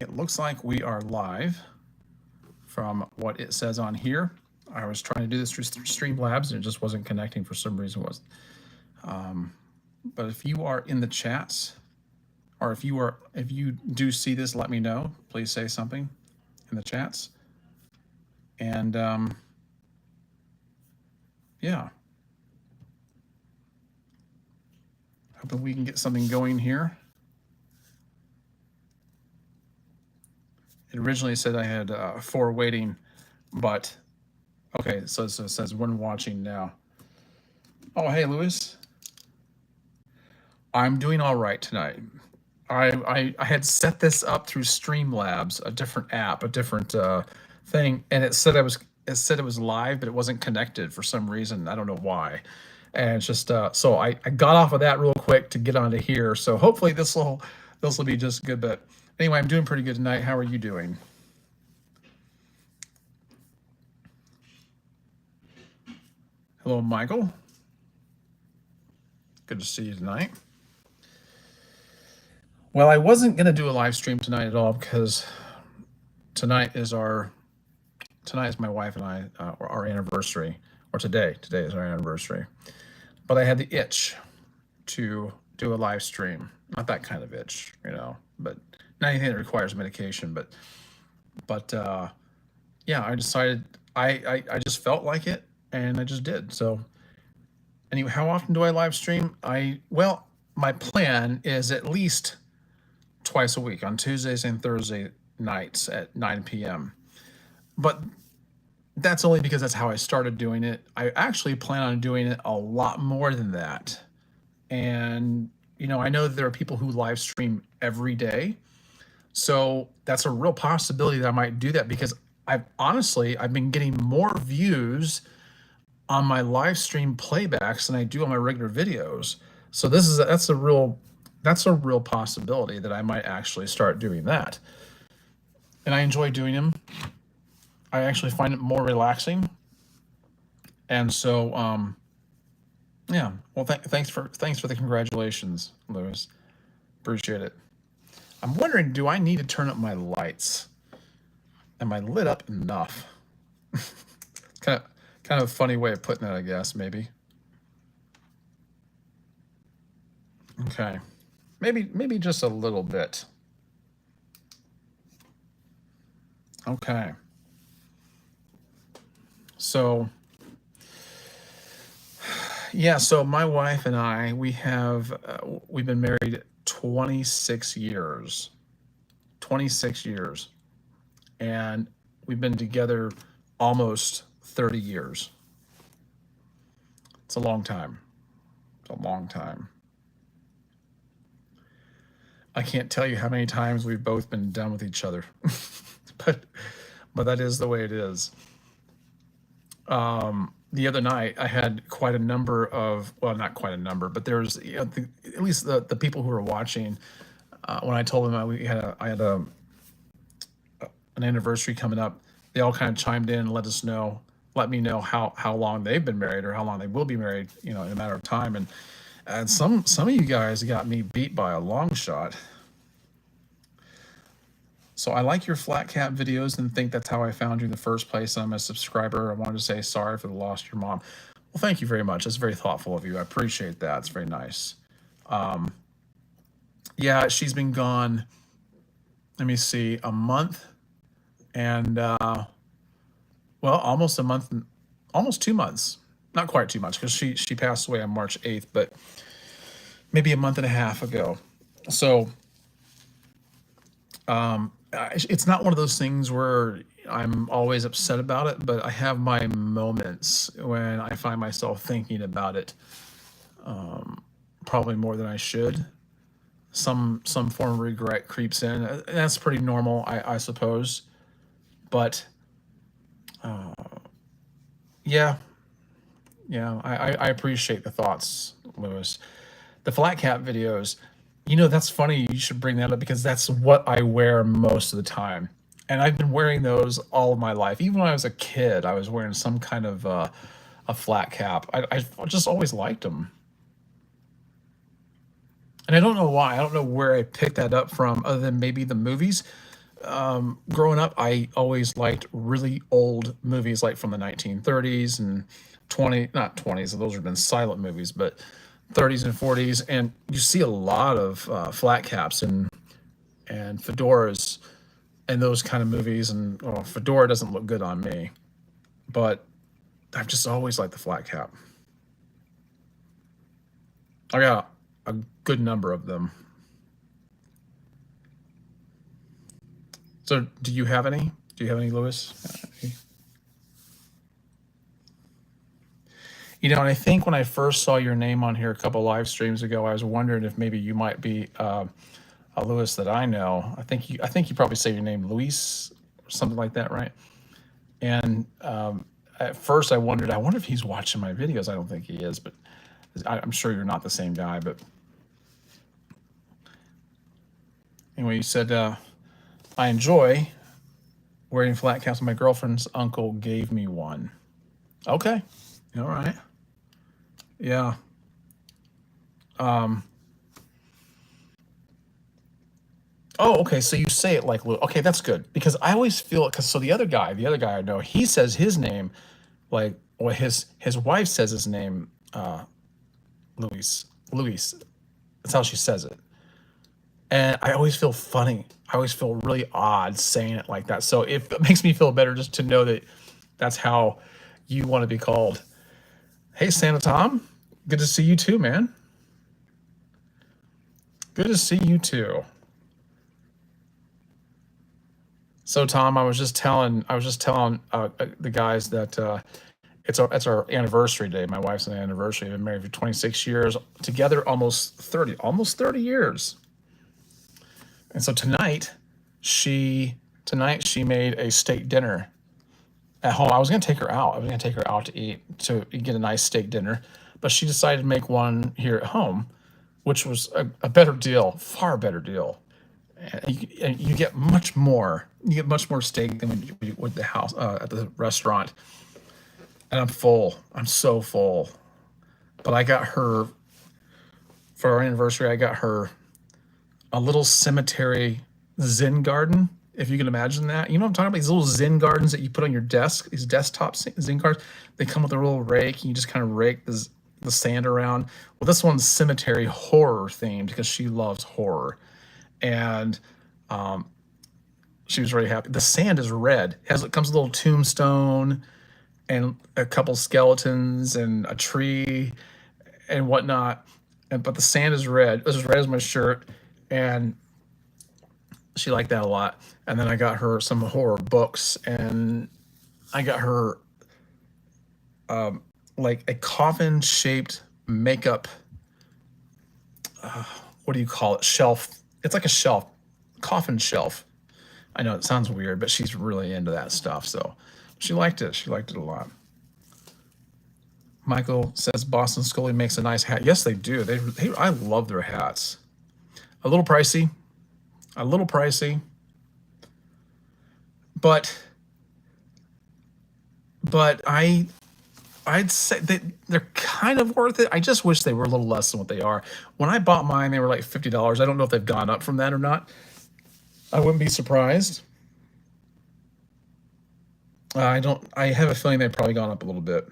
It looks like we are live from what it says on here. I was trying to do this through Streamlabs and it just wasn't connecting for some reason. But if you are in the chats, or if you do see this, let me know. Please say something in the chats. And yeah, hoping we can get something going here. It originally said I had 4 waiting, but okay, so it says 1 watching now. Oh, hey, Lewis. I'm doing all right tonight. I had set this up through Streamlabs, a different app, a different thing, and it said it was live, but it wasn't connected for some reason. I don't know why. And it's just so I got off of that real quick to get onto here. So hopefully this will be just good. But anyway, I'm doing pretty good tonight. How are you doing? Hello, Michael. Good to see you tonight. Well, I wasn't going to do a live stream tonight at all because tonight is my wife and I our anniversary, or today is our anniversary. But I had the itch to do a live stream. Not that kind of itch, but not anything that requires medication. But yeah, I decided I just felt like it, and I just did. So anyway, how often do I live stream? Well, my plan is at least twice a week on Tuesdays and Thursday nights at 9 p.m. But that's only because that's how I started doing it. I actually plan on doing it a lot more than that. And, I know that there are people who live stream every day. So that's a real possibility that I might do that because I've been getting more views on my live stream playbacks than I do on my regular videos. So that's a real possibility that I might actually start doing that. And I enjoy doing them. I actually find it more relaxing. And so, yeah. Well, thanks for the congratulations, Lewis. Appreciate it. I'm wondering, do I need to turn up my lights? Am I lit up enough? It's kind of a funny way of putting it, I guess, maybe. Okay. Maybe just a little bit. Okay. So, yeah, so my wife and I, we've been married 26 years. 26 years. And we've been together almost 30 years. It's a long time. It's a long time. I can't tell you how many times we've both been done with each other. but that is the way it is. The other night I had quite a number of, well, not quite a number, but there's at least the people who were watching when I told them I had an anniversary coming up. They all kind of chimed in and let me know how long they've been married or how long they will be married, in a matter of time. And some of you guys got me beat by a long shot. So I like your flat cap videos and think that's how I found you in the first place. I'm a subscriber. I wanted to say sorry for the loss of your mom. Well, thank you very much. That's very thoughtful of you. I appreciate that. It's very nice. Yeah, she's been gone, let me see, a month and, well, almost a month, almost 2 months. Not quite too much because she passed away on March 8th, but maybe a month and a half ago. So, it's not one of those things where I'm always upset about it, but I have my moments when I find myself thinking about it, probably more than I should. Some form of regret creeps in. That's pretty normal, I suppose. But yeah, I appreciate the thoughts, Lewis. The flat cap videos. That's funny. You should bring that up because that's what I wear most of the time. And I've been wearing those all of my life. Even when I was a kid, I was wearing some kind of a flat cap. I just always liked them. And I don't know why. I don't know where I picked that up from other than maybe the movies. growing up, I always liked really old movies, like from the 1930s and not 20s. Those have been silent movies, but 30s and 40s. And you see a lot of flat caps and fedoras and those kind of movies. And well, fedora doesn't look good on me, but I've just always liked the flat cap. I got a good number of them. So, do you have any? Do you have any, Lewis? And I think when I first saw your name on here a couple live streams ago, I was wondering if maybe you might be a Lewis that I know. I think you probably say your name Luis or something like that, right? And at first I wondered, I wonder if he's watching my videos. I don't think he is, but I'm sure you're not the same guy. But anyway, you said I enjoy wearing flat caps. My girlfriend's uncle gave me one. Okay, all right, yeah. Um, Oh, okay. So you say it like okay, that's good because I always feel because so the other guy I know, he says his name like well his wife says his name Luis. Luis. That's how she says it. And I always feel funny. I always feel really odd saying it like that. So if it makes me feel better just to know that that's how you want to be called. Hey Santa Tom, good to see you too, man. Good to see you too. So Tom, I was just telling the guys that it's our anniversary day. My wife's an anniversary. We've been married for 26 years, together almost 30 years. And so tonight she made a steak dinner at home. I was going to take her out. I was going to take her out to eat to get a nice steak dinner, but she decided to make one here at home, which was a better deal, far better deal. And you get much more. You get much more steak than when you would the house at the restaurant. And I'm full. I'm so full. But I got her for our anniversary. I got her a little cemetery Zen garden. If you can imagine that, you know what I'm talking about? These little Zen gardens that you put on your desk. These desktop Zen gardens. They come with a little rake, and you just kind of rake the sand around. Well, this one's cemetery horror themed because she loves horror, and she was very happy. The sand is red. It comes with a little tombstone and a couple skeletons and a tree and whatnot. But the sand is red. It was as red as my shirt, and she liked that a lot. And then I got her some horror books, and I got her like a coffin shaped makeup. What do you call it? Shelf. It's like a shelf, coffin shelf. I know it sounds weird, but she's really into that stuff. So she liked it. She liked it a lot. Michael says Boston Scully makes a nice hat. Yes, they do. I love their hats. A little pricey, a little pricey, but I'd say that they're kind of worth it. I just wish they were a little less than what they are. When I bought mine, they were like $50. I don't know if they've gone up from that or not. I wouldn't be surprised. I don't. I have a feeling they've probably gone up a little bit,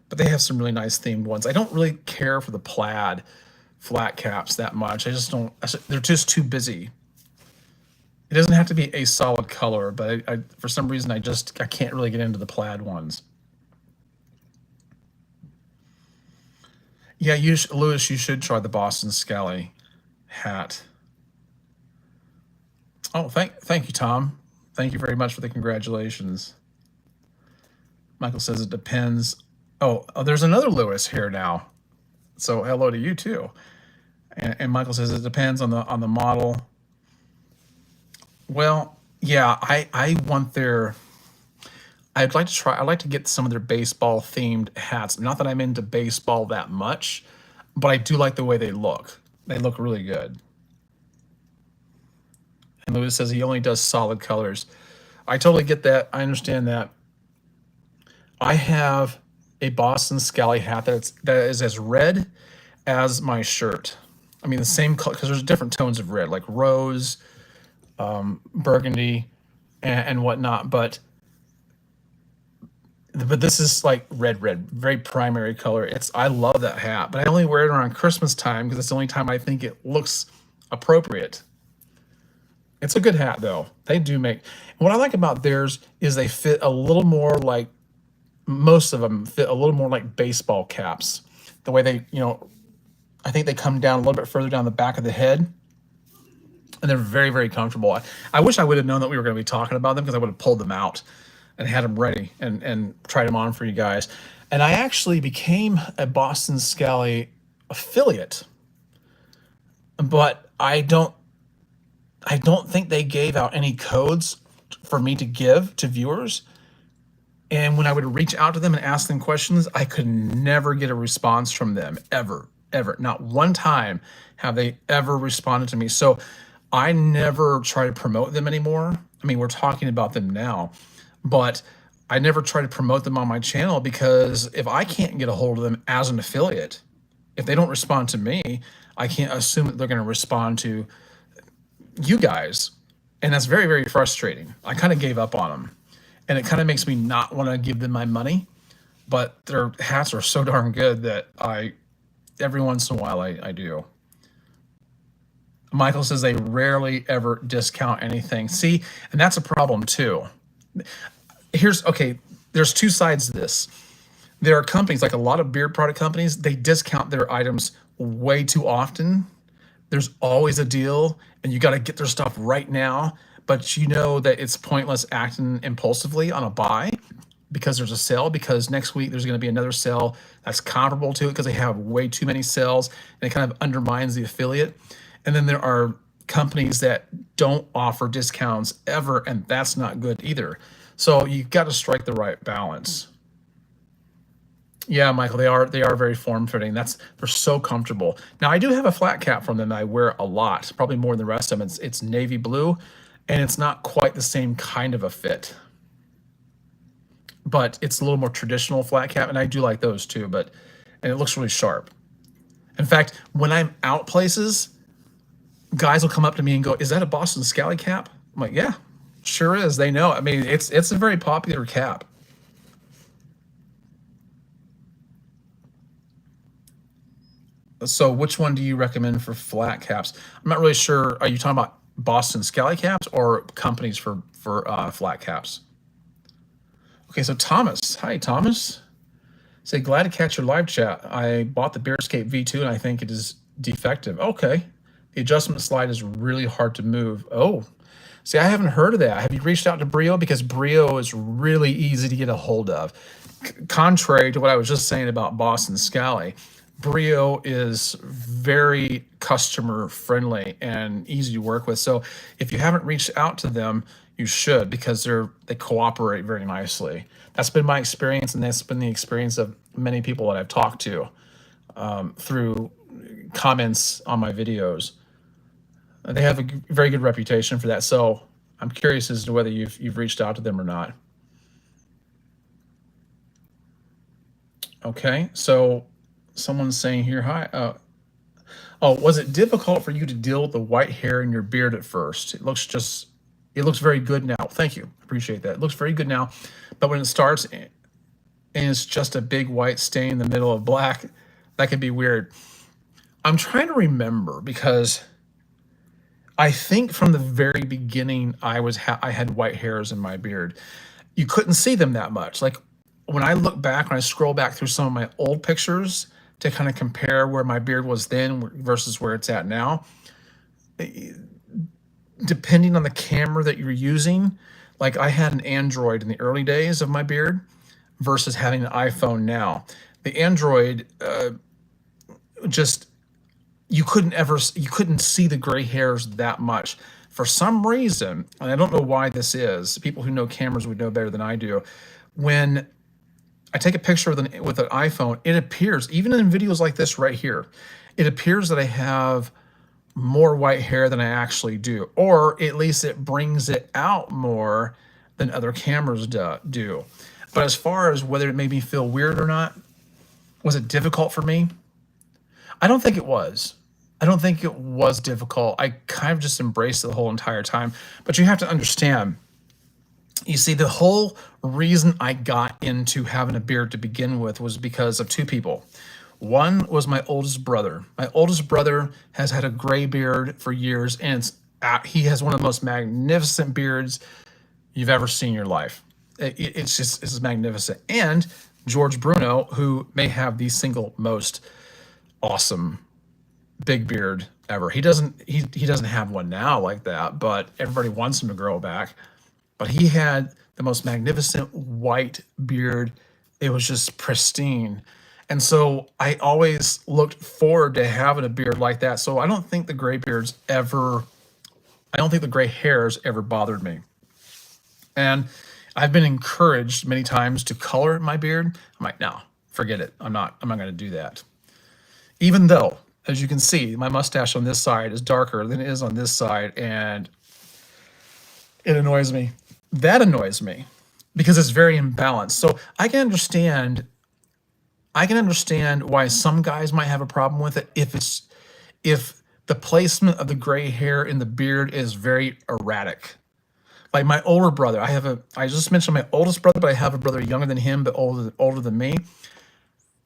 but they have some really nice themed ones. I don't really care for the plaid flat caps that much. I just don't. They're just too busy. It doesn't have to be a solid color, but for some reason I can't really get into the plaid ones. Yeah, Lewis, you should try the Boston Scally hat. Oh, thank you, Tom. Thank you very much for the congratulations. Michael says it depends. Oh, there's another Lewis here now. So hello to you too. And Michael says it depends on the model. Well, yeah, I want their. I'd like to try. I'd like to get some of their baseball themed hats. Not that I'm into baseball that much, but I do like the way they look. They look really good. And Lewis says he only does solid colors. I totally get that. I understand that. I have a Boston Scally hat that is as red as my shirt. I mean, the same color because there's different tones of red, like rose, burgundy and whatnot, but this is like red, very primary color. I love that hat, but I only wear it around Christmas time because it's the only time I think it looks appropriate. It's a good hat though. They do make. What I like about theirs is they fit a little more like, most of them fit a little more like baseball caps. The way they, I think they come down a little bit further down the back of the head, and they're very, very comfortable. I wish I would have known that we were going to be talking about them, because I would have pulled them out and had them ready and tried them on for you guys. And I actually became a Boston Scally affiliate, but I don't think they gave out any codes for me to give to viewers. And when I would reach out to them and ask them questions, I could never get a response from them, ever. Not one time have they ever responded to me. So I never try to promote them anymore. I mean, we're talking about them now, but I never try to promote them on my channel, because if I can't get a hold of them as an affiliate, if they don't respond to me, I can't assume that they're going to respond to you guys. And that's very, very frustrating. I kind of gave up on them, and it kind of makes me not want to give them my money, but their hats are so darn good that every once in a while I do. Michael says they rarely ever discount anything. See, and that's a problem too. There's two sides to this. There are companies, like a lot of beard product companies, they discount their items way too often. There's always a deal, and you got to get their stuff right now, but you know that it's pointless acting impulsively on a buy because there's a sale, because next week there's going to be another sale that's comparable to it, because they have way too many sales, and it kind of undermines the affiliate. And then there are companies that don't offer discounts ever, and that's not good either. So you've got to strike the right balance. Yeah, Michael, they are very form-fitting. They're so comfortable. Now, I do have a flat cap from them that I wear a lot, probably more than the rest of them. It's navy blue, and it's not quite the same kind of a fit, but it's a little more traditional flat cap, and I do like those too. And it looks really sharp. In fact, when I'm out places, guys will come up to me and go, "Is that a Boston Scally cap?" I'm like, "Yeah, sure is." They know. I mean, it's a very popular cap. So which one do you recommend for flat caps? I'm not really sure. Are you talking about Boston Scally caps or companies for flat caps? Okay, so Thomas. Hi, Thomas. Say, glad to catch your live chat. I bought the Beardscape V2 and I think it is defective. Okay. The adjustment slide is really hard to move. Oh, see, I haven't heard of that. Have you reached out to Brio? Because Brio is really easy to get a hold of. Contrary to what I was just saying about Boston Scally, Brio is very customer friendly and easy to work with. So if you haven't reached out to them, you should, because they cooperate very nicely. That's been my experience, and that's been the experience of many people that I've talked to through comments on my videos. They have a very good reputation for that. So I'm curious as to whether you've reached out to them or not. Okay, so someone's saying here, hi. Was it difficult for you to deal with the white hair in your beard at first? It looks very good now. Thank you. Appreciate that. It looks very good now. But when it starts and it's just a big white stain in the middle of black, that can be weird. I'm trying to remember, because I think from the very beginning I had white hairs in my beard. You couldn't see them that much. Like when I look back, when I scroll back through some of my old pictures to kind of compare where my beard was then versus where it's at now, depending on the camera that you're using, like I had an Android in the early days of my beard versus having an iPhone now. The Android, you couldn't see the gray hairs that much. For some reason, and I don't know why this is, people who know cameras would know better than I do, when I take a picture with an iPhone, it appears, even in videos like this right here, it appears that I have more white hair than I actually do, or at least it brings it out more than other cameras do. But as far as whether it made me feel weird or not, was it difficult for me? I don't think it was. I don't think it was difficult. I kind of just embraced it the whole entire time. But you have to understand, you see, the whole reason I got into having a beard to begin with was because of two people. One was my oldest brother. My oldest brother has had a gray beard for years, and he has one of the most magnificent beards you've ever seen in your life. It's magnificent. And George Bruno, who may have the single most awesome big beard ever. He doesn't have one now like that, but everybody wants him to grow back. But he had the most magnificent white beard. It was just pristine. And so I always looked forward to having a beard like that. So I don't think the gray hairs ever bothered me. And I've been encouraged many times to color my beard. I'm like, no, forget it. I'm not going to do that. Even though, as you can see, my mustache on this side is darker than it is on this side, and it annoys me. That annoys me because it's very imbalanced. So I can understand why some guys might have a problem with it if the placement of the gray hair in the beard is very erratic. Like my older brother, I just mentioned my oldest brother, but I have a brother younger than him, but older than me.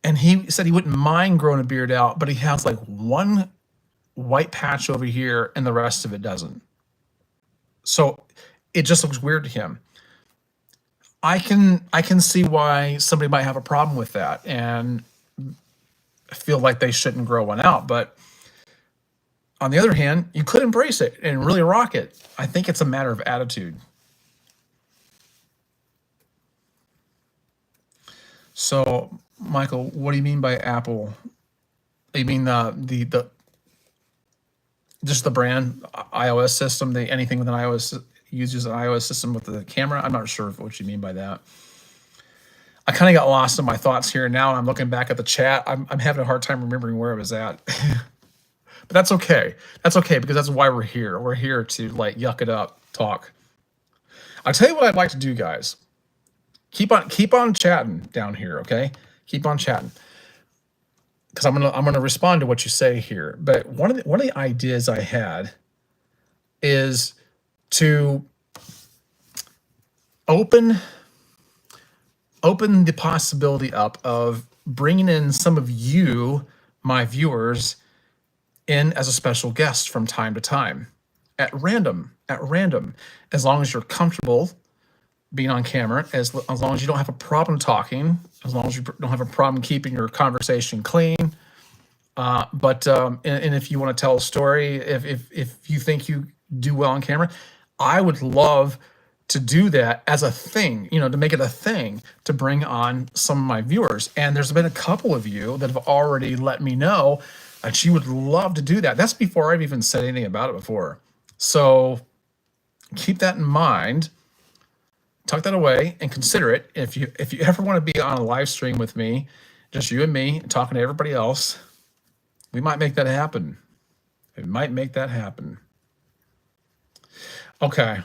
And he said he wouldn't mind growing a beard out, but he has like one white patch over here and the rest of it doesn't. So it just looks weird to him. I can see why somebody might have a problem with that and feel like they shouldn't grow one out. But on the other hand, you could embrace it and really rock it. I think it's a matter of attitude. So, Michael, what do you mean by Apple? You mean the just the brand iOS system? Anything with an iOS uses an iOS system with the camera? I'm not sure what you mean by that. I kind of got lost in my thoughts here. Now I'm looking back at the chat. I'm having a hard time remembering where I was at. But that's okay. That's okay because that's why we're here. We're here to like yuck it up, talk. I'll tell you what I'd like to do, guys. Keep on chatting down here, okay? Keep on chatting because I'm gonna respond to what you say here. But one of the ideas I had is to open the possibility up of bringing in some of you, my viewers, in as a special guest from time to time at random, as long as you're comfortable being on camera, as long as you don't have a problem talking, as long as you don't have a problem keeping your conversation clean. And if you want to tell a story, if you think you do well on camera, I would love to do that as a thing, to make it a thing to bring on some of my viewers. And there's been a couple of you that have already let me know that you would love to do that. That's before I've even said anything about it before. So keep that in mind. Tuck that away and consider it. If you ever want to be on a live stream with me, just you and me, talking to everybody else, we might make that happen. It might make that happen. Okay.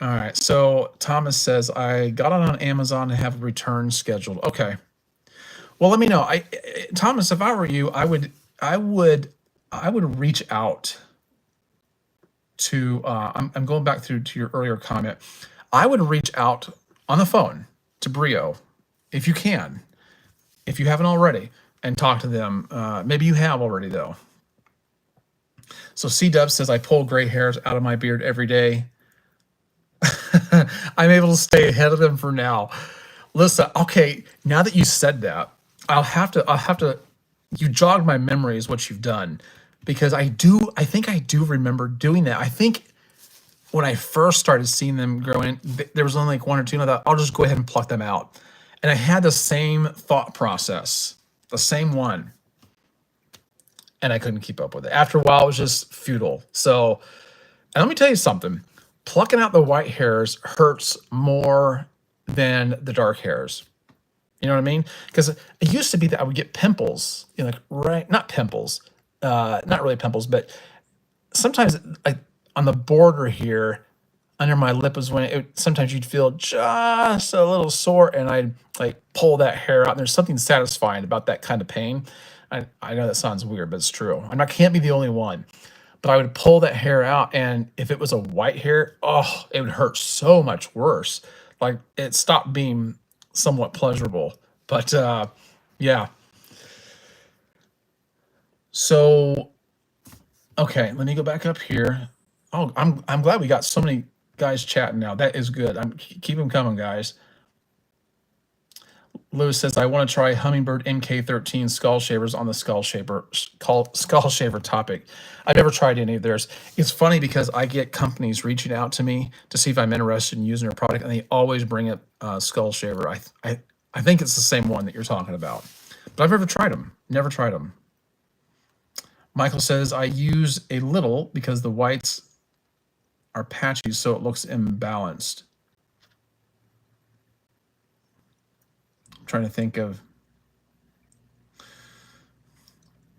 All right. So Thomas says, I got it on Amazon and have a return scheduled. Okay. Well, let me know. Thomas, if I were you, I would reach out to, I'm going back through to your earlier comment. I would reach out on the phone to Brio, if you can, if you haven't already, and talk to them. Maybe you have already, though. So C-Dub says, I pull gray hairs out of my beard every day. I'm able to stay ahead of them for now. Listen, okay, now that you said that, I'll have to, you jogged my memory is what you've done. Because I think I do remember doing that. I think when I first started seeing them growing, there was only like one or two, and I thought, I'll just go ahead and pluck them out. And I had the same thought process, the same one. And I couldn't keep up with it. After a while, it was just futile. So, and let me tell you something. Plucking out the white hairs hurts more than the dark hairs. You know what I mean? Because it used to be that I would get pimples, not pimples, not really pimples, but sometimes like on the border here, under my lip is when sometimes you'd feel just a little sore, and I'd like pull that hair out. And there's something satisfying about that kind of pain. I know that sounds weird, but it's true. Can't be the only one. But I would pull that hair out, and if it was a white hair, oh, it would hurt so much worse. Like it stopped being somewhat pleasurable. But yeah. So okay, let me go back up here. Oh, I'm glad we got so many guys chatting now. That is good. Keep them coming, guys. Lewis says, I want to try Hummingbird MK13 skull shavers on the skull shaver topic. I've never tried any of theirs. It's funny because I get companies reaching out to me to see if I'm interested in using their product, and they always bring up skull shaver. I think it's the same one that you're talking about, but I've never tried them. Never tried them. Michael says, I use a little because the whites are patchy, so it looks imbalanced. Trying to think of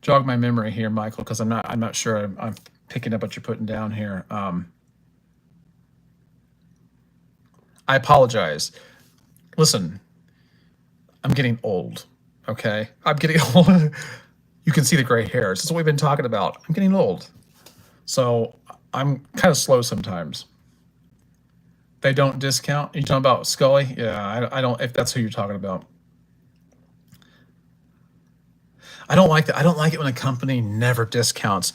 jog my memory here, Michael, because I'm not sure I'm picking up what you're putting down here. I apologize. Listen, I'm getting old. Okay, I'm getting old. You can see the gray hairs. This is what we've been talking about. I'm getting old, so I'm kind of slow sometimes. They don't discount. You talking about Scully? Yeah, I don't. If that's who you're talking about. I don't like that. I don't like it when a company never discounts.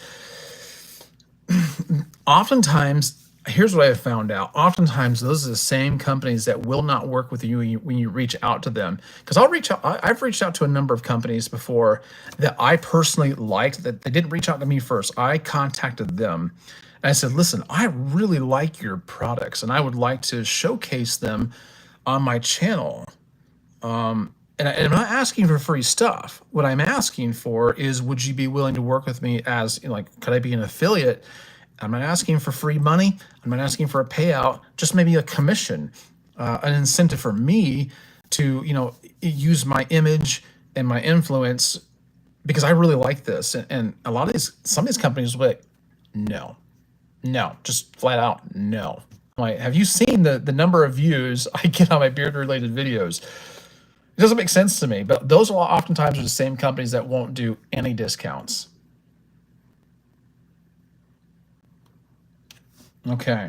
Oftentimes, here's what I have found out. Oftentimes, those are the same companies that will not work with you when you reach out to them. Because I've reached out to a number of companies before that I personally liked, that they didn't reach out to me first. I contacted them and I said, listen, I really like your products and I would like to showcase them on my channel. And I'm not asking for free stuff. What I'm asking for is, would you be willing to work with me as, like, could I be an affiliate? I'm not asking for free money. I'm not asking for a payout, just maybe a commission, an incentive for me to, use my image and my influence because I really like this. And a lot of some of these companies will be like, no, just flat out, no. Like, have you seen the number of views I get on my beard related videos? It doesn't make sense to me, but those are oftentimes the same companies that won't do any discounts. Okay.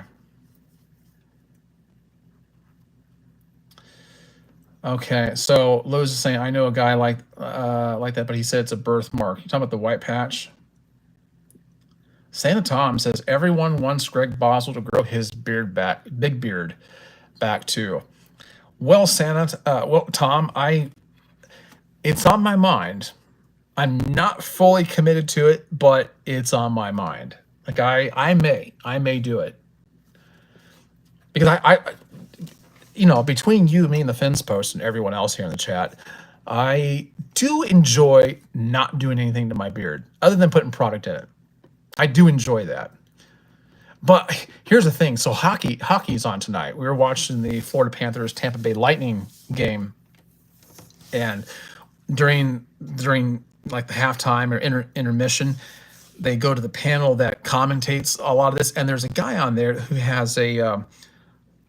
Okay, so Lowe's is saying, I know a guy like that, but he said it's a birthmark. You talking about the white patch? Santa Tom says, everyone wants Greg Boswell to grow his big beard back too. Well, Tom, it's on my mind. I'm not fully committed to it, but it's on my mind. Like I may do it because between you, me, and the fence post, and everyone else here in the chat, I do enjoy not doing anything to my beard other than putting product in it. I do enjoy that. But here's the thing. So hockey's on tonight. We were watching the Florida Panthers Tampa Bay Lightning game, and during like the halftime or intermission, they go to the panel that commentates a lot of this, and there's a guy on there who has a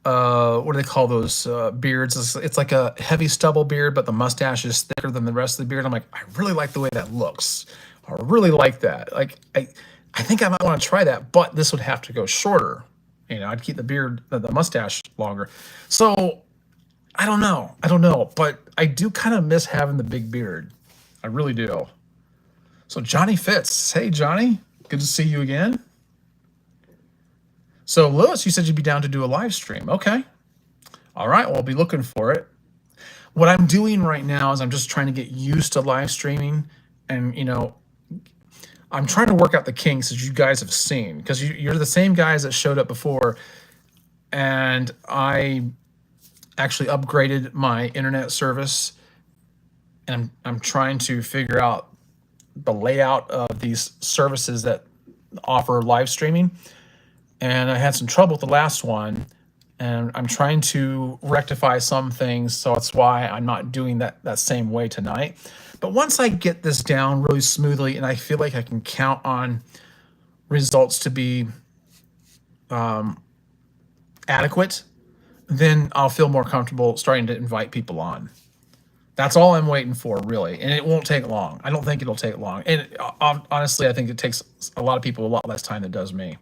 what do they call those beards? It's like a heavy stubble beard, but the mustache is thicker than the rest of the beard. I'm like, I really like the way that looks. I really like that. Like I think I might want to try that, but this would have to go shorter. I'd keep the mustache longer. So I don't know, but I do kind of miss having the big beard. I really do. So Johnny Fitz, hey Johnny, good to see you again. So Lewis, you said you'd be down to do a live stream. Okay. All right, well, I'll be looking for it. What I'm doing right now is I'm just trying to get used to live streaming, and I'm trying to work out the kinks, as you guys have seen, because you're the same guys that showed up before, and I actually upgraded my internet service, and I'm trying to figure out the layout of these services that offer live streaming, and I had some trouble with the last one, and I'm trying to rectify some things, so that's why I'm not doing that same way tonight. But once I get this down really smoothly and I feel like I can count on results to be adequate, then I'll feel more comfortable starting to invite people on. That's all I'm waiting for, really. And it won't take long. I don't think it'll take long. And honestly, I think it takes a lot of people a lot less time than it does me.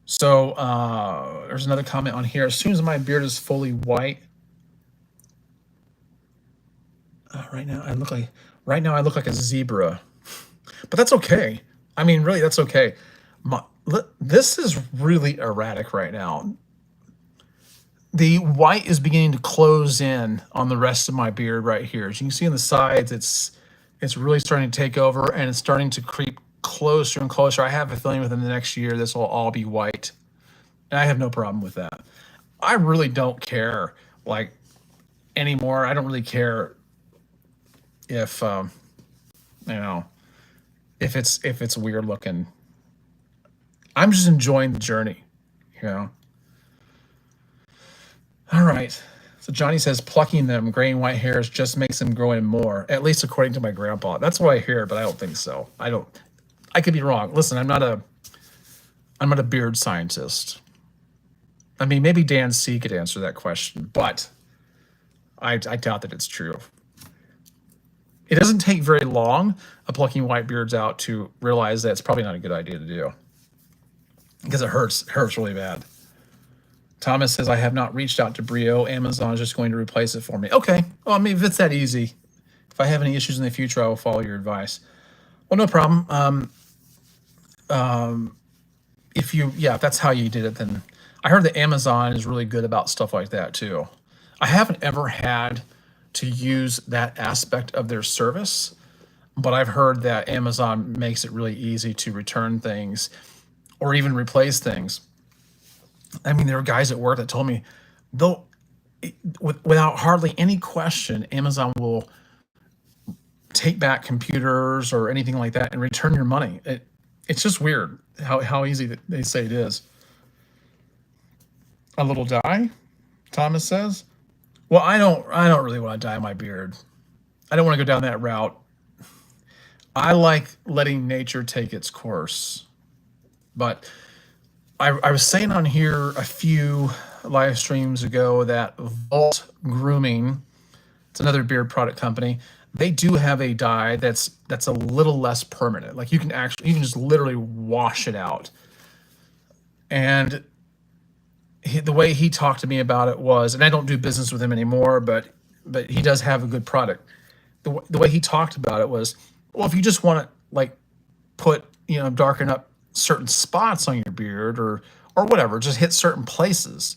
So there's another comment on here. As soon as my beard is fully white, right now I look like a zebra, but that's okay. I mean, really, that's okay. This is really erratic right now. The white is beginning to close in on the rest of my beard right here. As you can see on the sides, it's really starting to take over, and it's starting to creep closer and closer. I have a feeling within the next year this will all be white, and I have no problem with that. I really don't care like anymore. I don't really care if you know if it's weird looking. I'm just enjoying the journey, you know. All right. So Johnny says plucking them gray and white hairs just makes them grow in more, at least according to my grandpa. That's what I hear, but I don't think so. I could be wrong. Listen, I'm not a beard scientist. I mean, maybe Dan C could answer that question, but I doubt that it's true. It doesn't take very long of plucking white beards out to realize that it's probably not a good idea to do, because it hurts really bad. Thomas says, I have not reached out to Brio. Amazon is just going to replace it for me. Okay. Well, I mean, if it's that easy, if I have any issues in the future, I will follow your advice. Well, no problem. If that's how you did it, then I heard that Amazon is really good about stuff like that too. I haven't ever had to use that aspect of their service, but I've heard that Amazon makes it really easy to return things or even replace things. I mean, there are guys at work that told me, though, without hardly any question, Amazon will take back computers or anything like that and return your money. It's just weird how easy they say it is. A little dye, Thomas says. Well, I don't really want to dye my beard. I don't want to go down that route. I like letting nature take its course. But I was saying on here a few live streams ago that Vault Grooming, it's another beard product company, they do have a dye that's a little less permanent. Like you can just literally wash it out. And the way he talked to me about it was, and I don't do business with him anymore, but he does have a good product. The way he talked about it was, well, if you just want to like put, darken up certain spots on your beard or whatever, just hit certain places.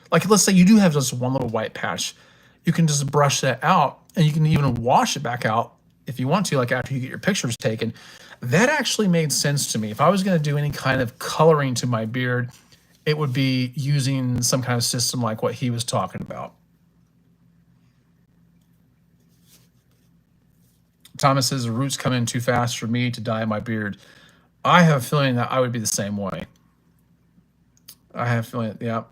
Like let's say you do have just one little white patch, you can just brush that out, and you can even wash it back out if you want to, like after you get your pictures taken. That actually made sense to me. If I was going to do any kind of coloring to my beard, it would be using some kind of system like what he was talking about. Thomas says the roots come in too fast for me to dye my beard. I have a feeling that I would be the same way. I have a feeling, yeah,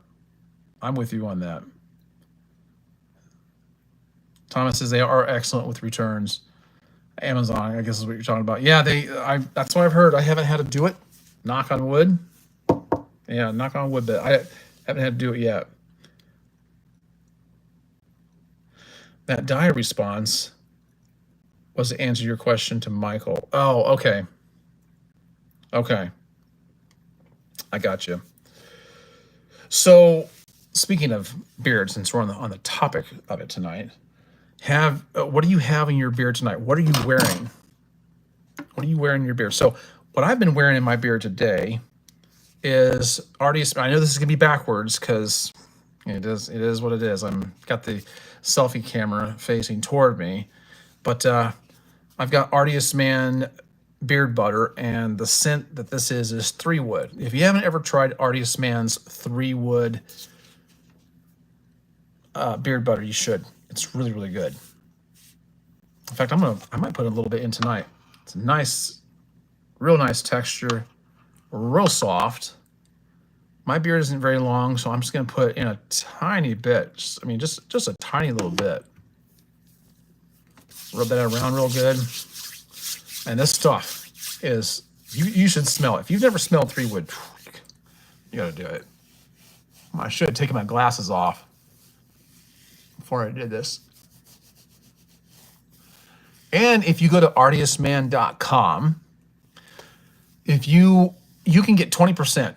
I'm with you on that. Thomas says they are excellent with returns. Amazon, I guess is what you're talking about. Yeah, that's what I've heard. I haven't had to do it. Knock on wood. Yeah, knock on wood, but I haven't had to do it yet. That dye response was to answer your question to Michael. Oh, okay. Okay. I got you. So, speaking of beard, since we're on the topic of it tonight, what do you have in your beard tonight? What are you wearing? What are you wearing in your beard? So, what I've been wearing in my beard today is Artist. I know this is gonna be backwards because it is what it is. I'm got the selfie camera facing toward me, but I've got Artist Man beard butter, and the scent that this is 3 wood. If you haven't ever tried Artist Man's 3 wood beard butter, you should. It's really, really good. In fact, I might put a little bit in tonight. It's a nice, real nice texture, real soft. My beard isn't very long, so I'm just gonna put in a tiny bit. Just a tiny little bit. Rub that around real good. And this stuff is, you should smell it. If you've never smelled 3 wood, you gotta do it. I should have taken my glasses off before I did this. And if you go to artiestman.com, if you can get 20%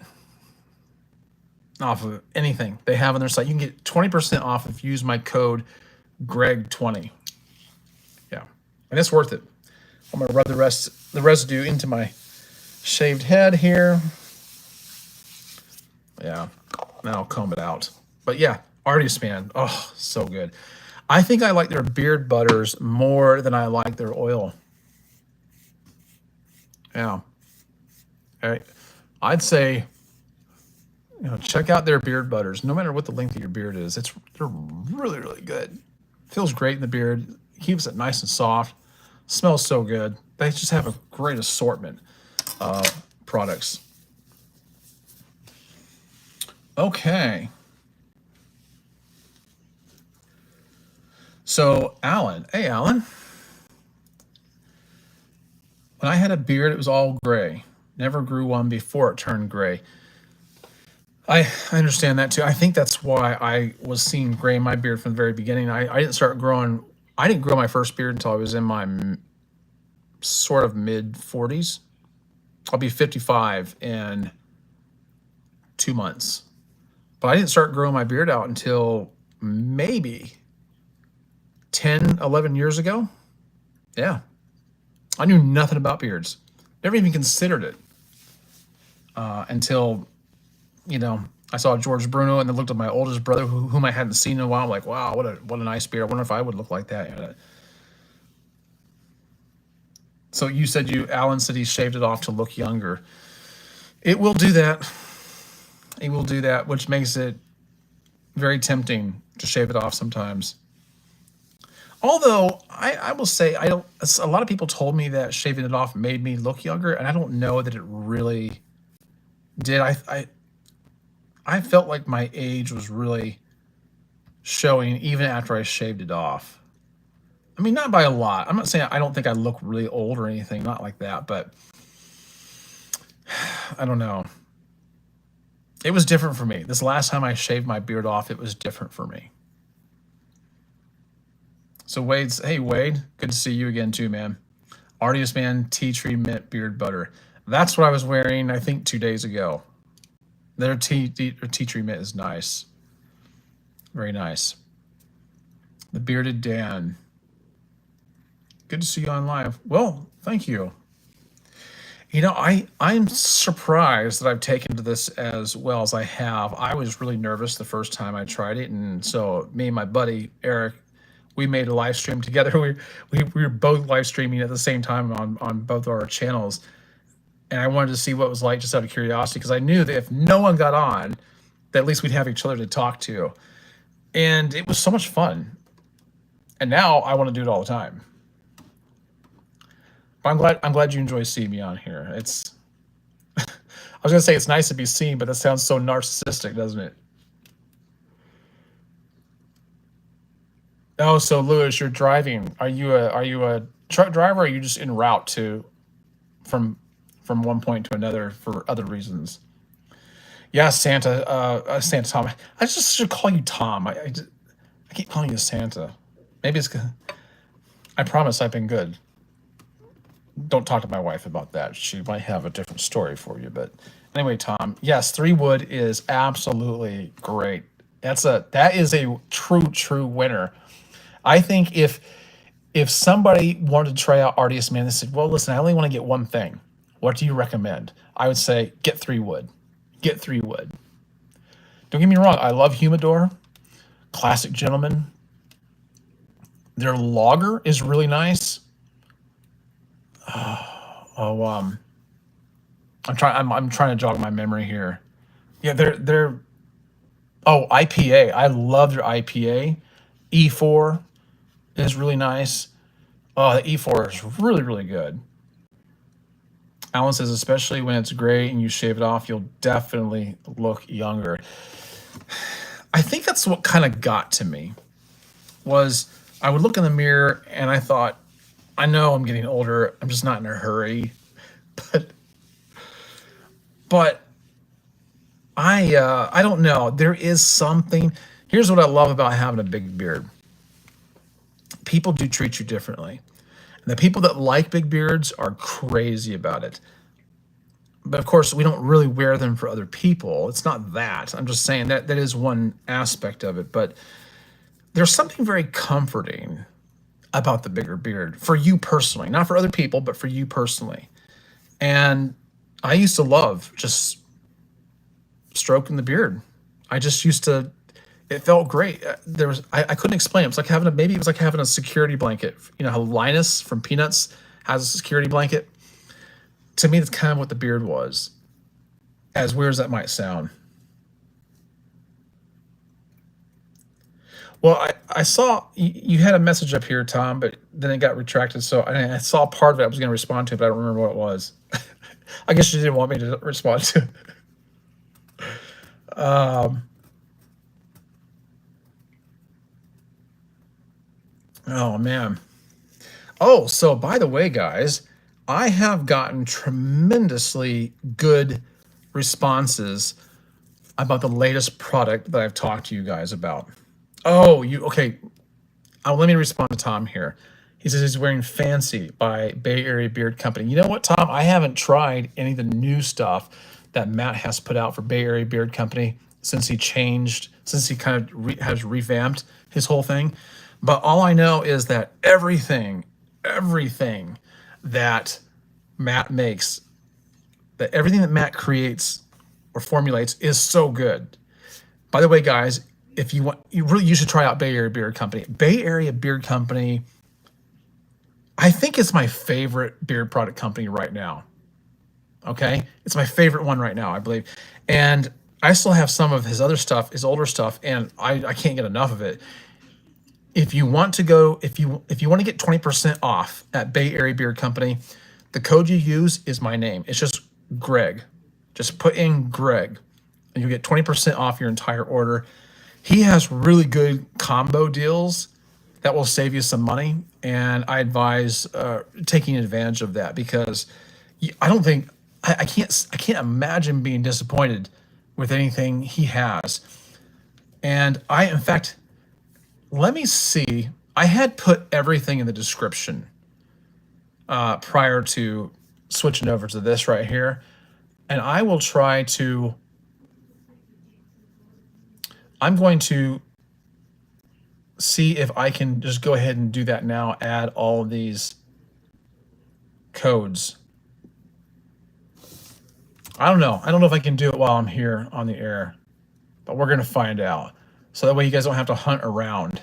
off of anything they have on their site. You can get 20% off if you use my code Greg20. Yeah, and it's worth it. I'm gonna rub the residue into my shaved head here. Yeah, now I'll comb it out. But yeah, Artist Man, oh, so good. I think I like their beard butters more than I like their oil. Yeah. All right. I'd say, check out their beard butters. No matter what the length of your beard is, they're really, really good. Feels great in the beard. Keeps it nice and soft. Smells so good. They just have a great assortment of products. Okay. So Alan, hey Alan. When I had a beard, it was all gray. Never grew one before it turned gray. I understand that too. I think that's why I was seeing gray in my beard from the very beginning. I didn't grow my first beard until I was in my sort of mid 40s. I'll be 55 in 2 months. But I didn't start growing my beard out until maybe 10, 11 years ago. Yeah. I knew nothing about beards. Never even considered it until, I saw George Bruno and then looked at my oldest brother whom I hadn't seen in a while. I'm like, wow, what a nice beard. I wonder if I would look like that. So you said Alan said he shaved it off to look younger. It will do that. It will do that, which makes it very tempting to shave it off sometimes. Although I will say a lot of people told me that shaving it off made me look younger, and I don't know that it really did. I felt like my age was really showing even after I shaved it off. I mean, not by a lot. I'm not saying I don't think I look really old or anything, not like that, but I don't know. It was different for me. This last time I shaved my beard off, it was different for me. So hey Wade, good to see you again too, man. Artist Man Tea Tree Mint Beard Butter. That's what I was wearing, I think, 2 days ago. Their tea tree mint is nice. Very nice. The Bearded Dan. Good to see you on live. Well, thank you. I'm surprised that I've taken to this as well as I have. I was really nervous the first time I tried it, and so me and my buddy Eric, we made a live stream together. We were both live streaming at the same time on both our channels, and I wanted to see what it was like just out of curiosity, because I knew that if no one got on, that at least we'd have each other to talk to, and it was so much fun. And now I want to do it all the time. I'm glad you enjoy seeing me on here. I was gonna say it's nice to be seen, but that sounds so narcissistic, doesn't it? Oh, so Lewis, you're driving. Are you a truck driver, or are you just en route from one point to another for other reasons? Yeah, Santa Tom. I just should call you Tom. I keep calling you Santa. Maybe it's good. I promise I've been good. Don't talk to my wife about that. She might have a different story for you. But anyway, Tom, yes, 3 wood is absolutely great. That is a true winner. I think if somebody wanted to try out Artist Man, they said, well, listen, I only want to get one thing. What do you recommend? I would say get 3 wood. Get 3 wood. Don't get me wrong. I love Humidor. Classic Gentleman. Their Logger is really nice. I'm trying to jog my memory here. Yeah, they're IPA. I love their IPA. E4 is really nice. Oh, the E4 is really, really good. Alan says, especially when it's gray and you shave it off, you'll definitely look younger. I think that's what kind of got to me, was I would look in the mirror and I thought, I know I'm getting older. I'm just not in a hurry. But I don't know. There is something. Here's what I love about having a big beard. people do treat you differently. And the people that like big beards are crazy about it. But of course, we don't really wear them for other people. It's not that. I'm just saying that is one aspect of it. But there's something very comforting about the bigger beard for you personally, not for other people, but for you personally. And I used to love just stroking the beard. I just used to, it felt great. I couldn't explain it. It was like having maybe it was like having a security blanket. You know how Linus from Peanuts has a security blanket? To me, that's kind of what the beard was, as weird as that might sound. Well, I saw you had a message up here, Tom, but then it got retracted. So I saw part of it I was going to respond to, but I don't remember what it was. I guess you didn't want me to respond to it. Oh, man. Oh, so by the way, guys, I have gotten tremendously good responses about the latest product that I've talked to you guys about. Oh, okay. Let me respond to Tom here. He says he's wearing Fancy by Bay Area Beard Company. You know what, Tom? I haven't tried any of the new stuff that Matt has put out for Bay Area Beard Company since he kind of has revamped his whole thing. But all I know is that everything that Matt makes, that everything that Matt creates or formulates is so good. By the way, guys, if you want, you should try out Bay Area Beard Company. Bay Area Beard Company, I think it's my favorite beard product company right now. Okay, it's my favorite one right now, I believe. And I still have some of his other stuff, his older stuff, and I can't get enough of it. If you want to go, if you want to get 20% off at Bay Area Beard Company, the code you use is my name. It's just Greg. Just put in Greg, and you'll get 20% off your entire order. He has really good combo deals that will save you some money, and I advise taking advantage of that because I can't imagine being disappointed with anything he has. And in fact, let me see. I had put everything in the description prior to switching over to this right here, and I will try to. I'm going to see if I can just go ahead and do that now, add all of these codes. I don't know. I don't know if I can do it while I'm here on the air, but we're going to find out. So that way you guys don't have to hunt around.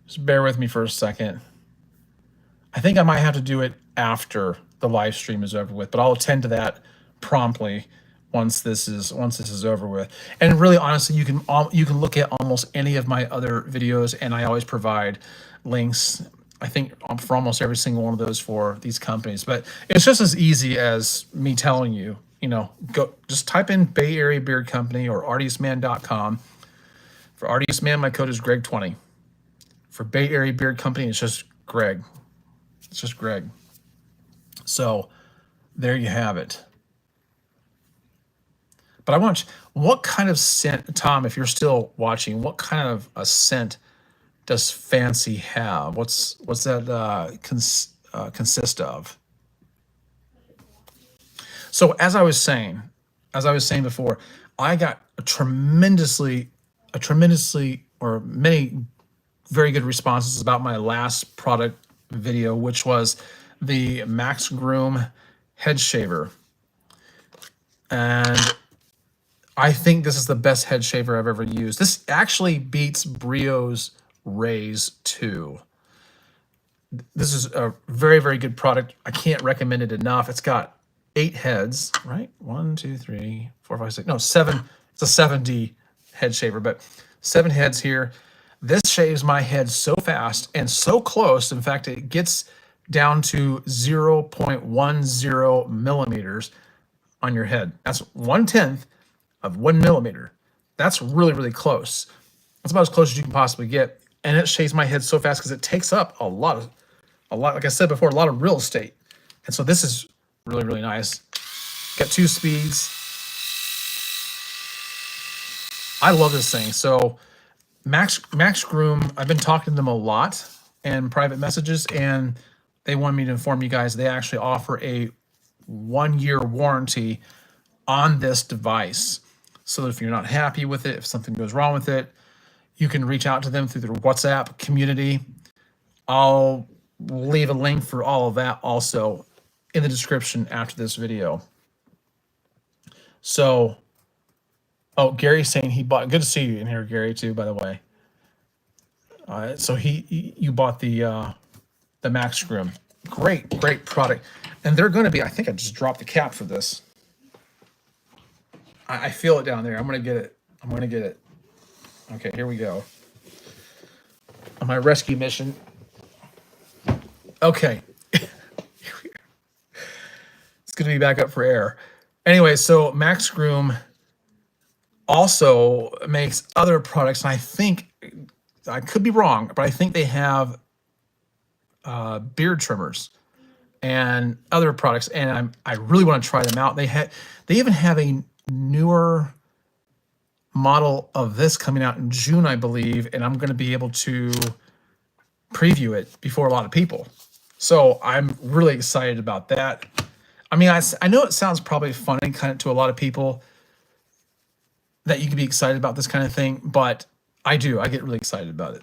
Just bear with me for a second. I think I might have to do it after the live stream is over with, but I'll attend to that promptly once this is over with. And really, honestly, you can look at almost any of my other videos, and I always provide links. I think for almost every single one of those for these companies. But it's just as easy as me telling you. Go just type in Bay Area Beard Company or artiestman.com. For Artist Man, my code is Greg20. For Bay Area Beard Company, it's just Greg. It's just Greg. So there you have it. But I want what kind of scent, Tom, if you're still watching, what kind of a scent does Fancy have? What's that consist of? So as I was saying before, I got many very good responses about my last product video, which was the Max Groom head shaver. And I think this is the best head shaver I've ever used. This actually beats Brio's Raise 2. This is a very, very good product. I can't recommend it enough. It's got 8 heads, right? 1, 2, 3, 4, 5, 6. No, 7. It's a 7D head shaver, but 7 heads here. This shaves my head so fast and so close. In fact, it gets down to 0.10 millimeters on your head. That's 1/10 of 1 millimeter. That's really, really close. That's about as close as you can possibly get. And it shaves my head so fast because it takes up a lot, like I said before, a lot of real estate. And so this is really, really nice. Got 2 speeds. I love this thing. So Max Groom, I've been talking to them a lot in private messages, and they want me to inform you guys they actually offer a 1-year warranty on this device. So if you're not happy with it, if something goes wrong with it, you can reach out to them through their WhatsApp community. I'll leave a link for all of that also in the description after this video. So, oh, Gary's saying he bought. Good to see you in here, Gary, too. By the way. So you bought the Max Groom. Great product, and they're going to be. I think I just dropped the cap for this. I feel it down there. I'm going to get it. I'm going to get it. Okay, here we go. On my rescue mission. Okay. It's going to be back up for air. Anyway, so Max Groom also makes other products, and I think, I could be wrong, but I think they have beard trimmers and other products, and I really want to try them out. They even have a newer model of this coming out in June, I believe, and I'm going to be able to preview it before a lot of people. So I'm really excited about that. I mean, I know it sounds probably funny kind of to a lot of people that you could be excited about this kind of thing, but I get really excited about it.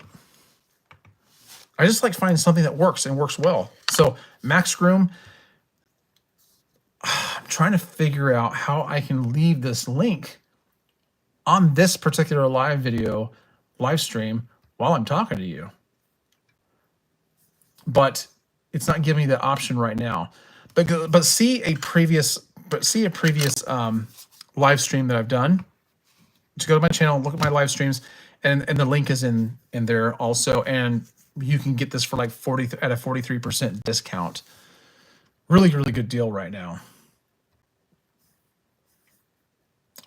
I just like finding something that works and works well. So Max Groom, I'm trying to figure out how I can leave this link on this particular live stream while I'm talking to you. But it's not giving me that option right now. But see a previous live stream that I've done. Just go to my channel, look at my live streams, and the link is in there also, and you can get this for like 43% discount. Really good deal right now.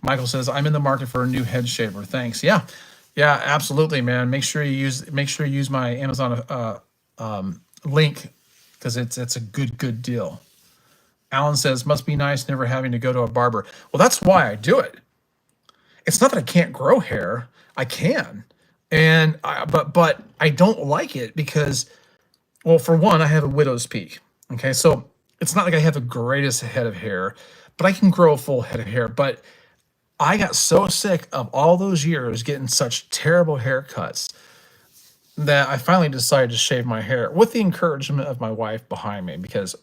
Michael says, I'm in the market for a new head shaver. Thanks. Yeah, absolutely, man. Make sure you use my Amazon link, because it's a good deal. Alan says, must be nice never having to go to a barber. Well, that's why I do it. It's not that I can't grow hair. I can. But I don't like it because, well, for one, I have a widow's peak. Okay, so it's not like I have the greatest head of hair, but I can grow a full head of hair. But I got so sick of all those years getting such terrible haircuts that I finally decided to shave my hair with the encouragement of my wife behind me, because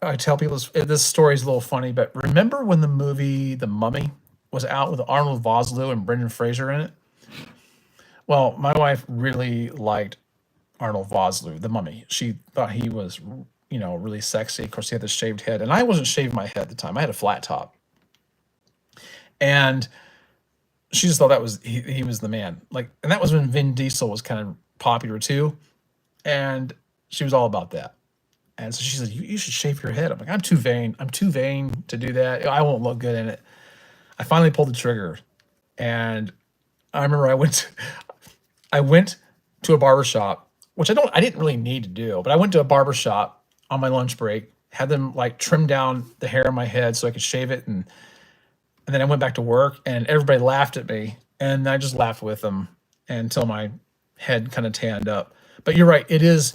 I tell people this story is a little funny, but remember when the movie The Mummy was out with Arnold Vosloo and Brendan Fraser in it? Well, my wife really liked Arnold Vosloo, The Mummy. She thought he was, really sexy. Of course, he had this shaved head, and I wasn't shaving my head at the time. I had a flat top. And she just thought that was he was the man. And that was when Vin Diesel was kind of popular too, and she was all about that. And so she said, "You should shave your head." I'm like, "I'm too vain. I'm too vain to do that. I won't look good in it." I finally pulled the trigger, and I remember I went to a barbershop, which I didn't really need to do, but I went to a barbershop on my lunch break, had them trim down the hair on my head so I could shave it, and then I went back to work, and everybody laughed at me, and I just laughed with them until my head kind of tanned up. But you're right, it is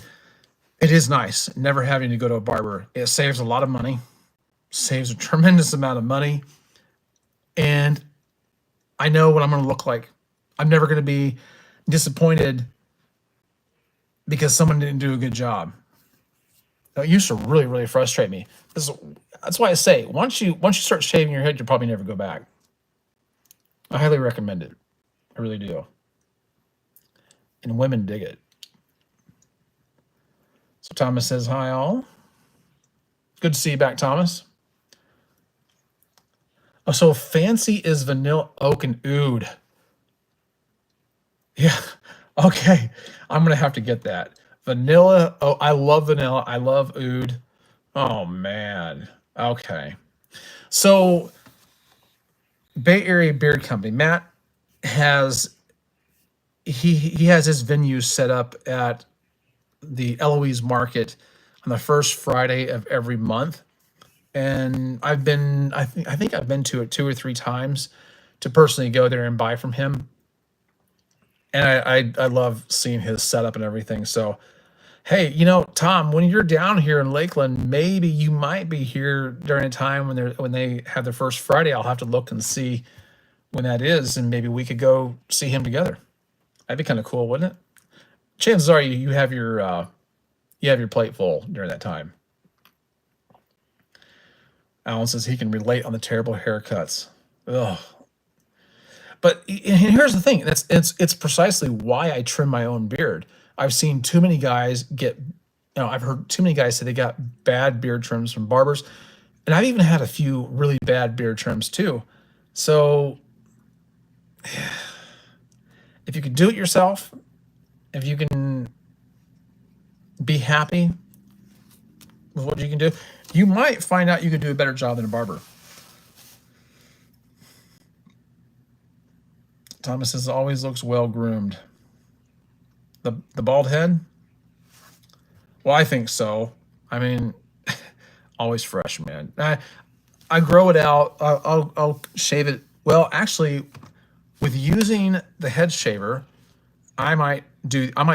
nice never having to go to a barber. It saves a lot of money, saves a tremendous amount of money, and I know what I'm going to look like. I'm never going to be disappointed because someone didn't do a good job. It used to really frustrate me. That's why I say, once you start shaving your head, you'll probably never go back. I highly recommend it. I really do. And women dig it. So Thomas says, hi all. Good to see you back, Thomas. Oh, so fancy is vanilla, oak, and oud. Yeah. Okay. I'm going to have to get that. Vanilla. Oh, I love vanilla. I love oud. Oh, man. Okay. So Bay Area Beard Company, Matt has, he has his venue set up at the Eloise Market on the first Friday of every month. And I think I've been to it 2 or 3 times to personally go there and buy from him. And I love seeing his setup and everything. So, hey, Tom, when you're down here in Lakeland, maybe you might be here during a time when they have their first Friday. I'll have to look and see when that is, and maybe we could go see him together. That'd be kind of cool, wouldn't it? Chances are you have your plate full during that time. Alan says he can relate on the terrible haircuts. Ugh. But here's the thing. It's precisely why I trim my own beard. I've seen too many guys I've heard too many guys say they got bad beard trims from barbers. And I've even had a few really bad beard trims too. So if you can do it yourself, if you can be happy with what you can do, you might find out you can do a better job than a barber. Thomas says always looks well groomed. The bald head? Well, I think so. I mean, always fresh, man. I grow it out. I'll shave it. Well, actually, with using the head shaver, I might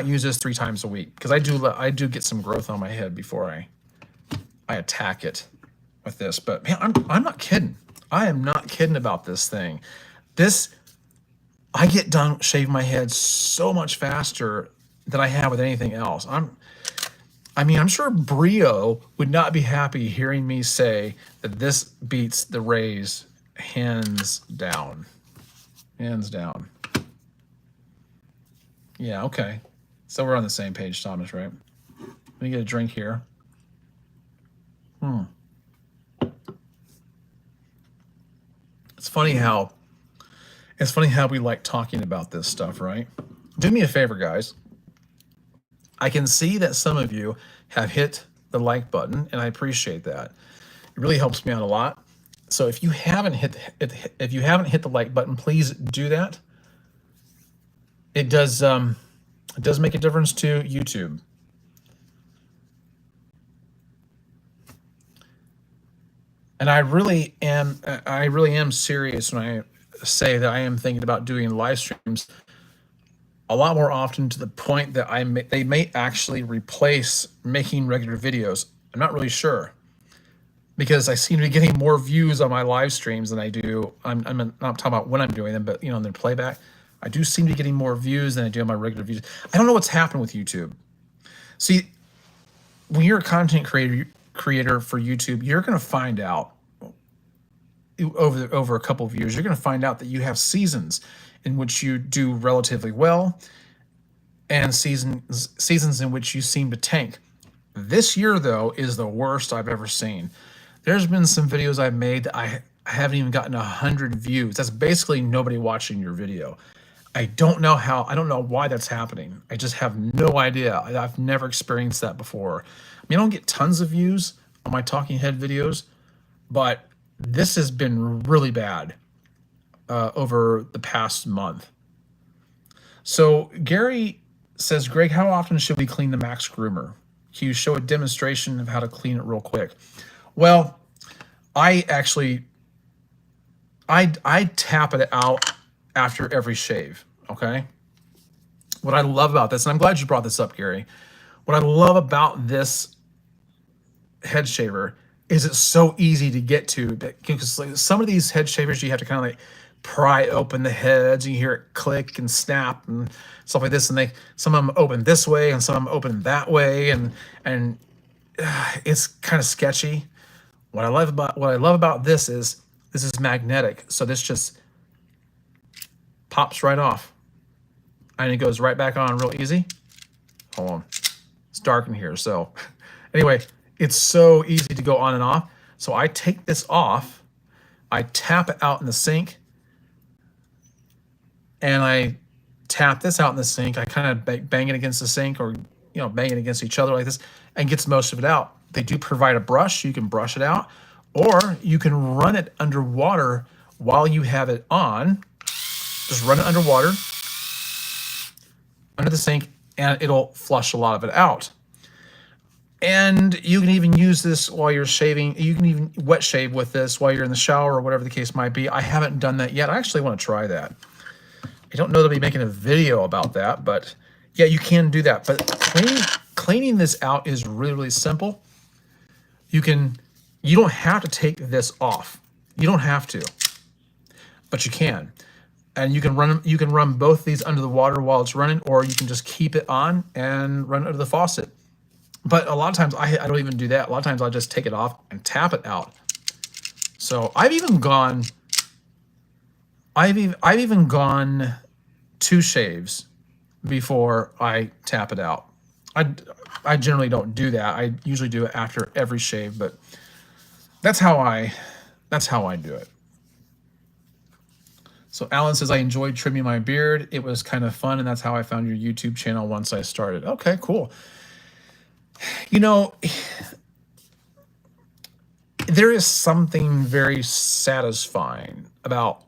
use this 3 times a week because I do get some growth on my head before I attack it with this. But man, I'm not kidding. I am not kidding about this thing. I get done shaving my head so much faster than I have with anything else. I'm sure Brio would not be happy hearing me say that this beats the Rays hands down. Hands down. Yeah, okay. So we're on the same page, Thomas, right? Let me get a drink here. It's funny how we like talking about this stuff, right? Do me a favor, guys. I can see that some of you have hit the like button, and I appreciate that. It really helps me out a lot. So if you haven't hit the like button, please do that. It does make a difference to YouTube. And I really am serious when I say that I am thinking about doing live streams a lot more often, to the point that they may actually replace making regular videos. I'm not really sure, because I seem to be getting more views on my live streams than I do. I'm not talking about when I'm doing them, but in their playback, I do seem to be getting more views than I do on my regular videos. I don't know what's happened with YouTube. See, when you're a content creator for YouTube, you're going to find out over a couple of years, you're going to find out that you have seasons in which you do relatively well, and seasons in which you seem to tank. This year, though, is the worst I've ever seen. There's been some videos I've made that I haven't even gotten 100 views. That's basically nobody watching your video. I don't know why that's happening. I just have no idea. I've never experienced that before. I mean, I don't get tons of views on my talking head videos, but this has been really bad over the past month. So Gary says, Greg, how often should we clean the Max Groomer? Can you show a demonstration of how to clean it real quick? Well, I tap it out after every shave, okay? What I love about this, and I'm glad you brought this up, Gary. What I love about this head shaver is it's so easy to get to, because like some of these head shavers, you have to kind of like pry open the heads, and you hear it click and snap and stuff like this, and some of them open this way and some of them open that way, and it's kind of sketchy. What I love about this is magnetic, so this just pops right off and it goes right back on real easy. Hold on, it's dark in here, so anyway, it's so easy to go on and off. So I take this off, I tap it out in the sink, and I tap this out in the sink. I kind of bang it against the sink, or bang it against each other like this, and gets most of it out. They do provide a brush. You can brush it out, or you can run it underwater while you have it on. Just run it underwater, under the sink, and it'll flush a lot of it out. And you can even use this while you're shaving. You can even wet shave with this while you're in the shower or whatever the case might be. I haven't done that yet. I actually want to try that. I don't know that I'll be making a video about that, but yeah, you can do that. But cleaning this out is really, really simple. You don't have to take this off. You don't have to, but you can. And you can run both these under the water while it's running, or you can just keep it on and run under the faucet. But a lot of times I don't even do that. A lot of times I just take it off and tap it out. So I've even gone 2 shaves before I tap it out. I generally don't do that. I usually do it after every shave, but that's how I do it. So Alan says, I enjoyed trimming my beard. It was kind of fun, and that's how I found your YouTube channel once I started. Okay, cool. You know, there is something very satisfying about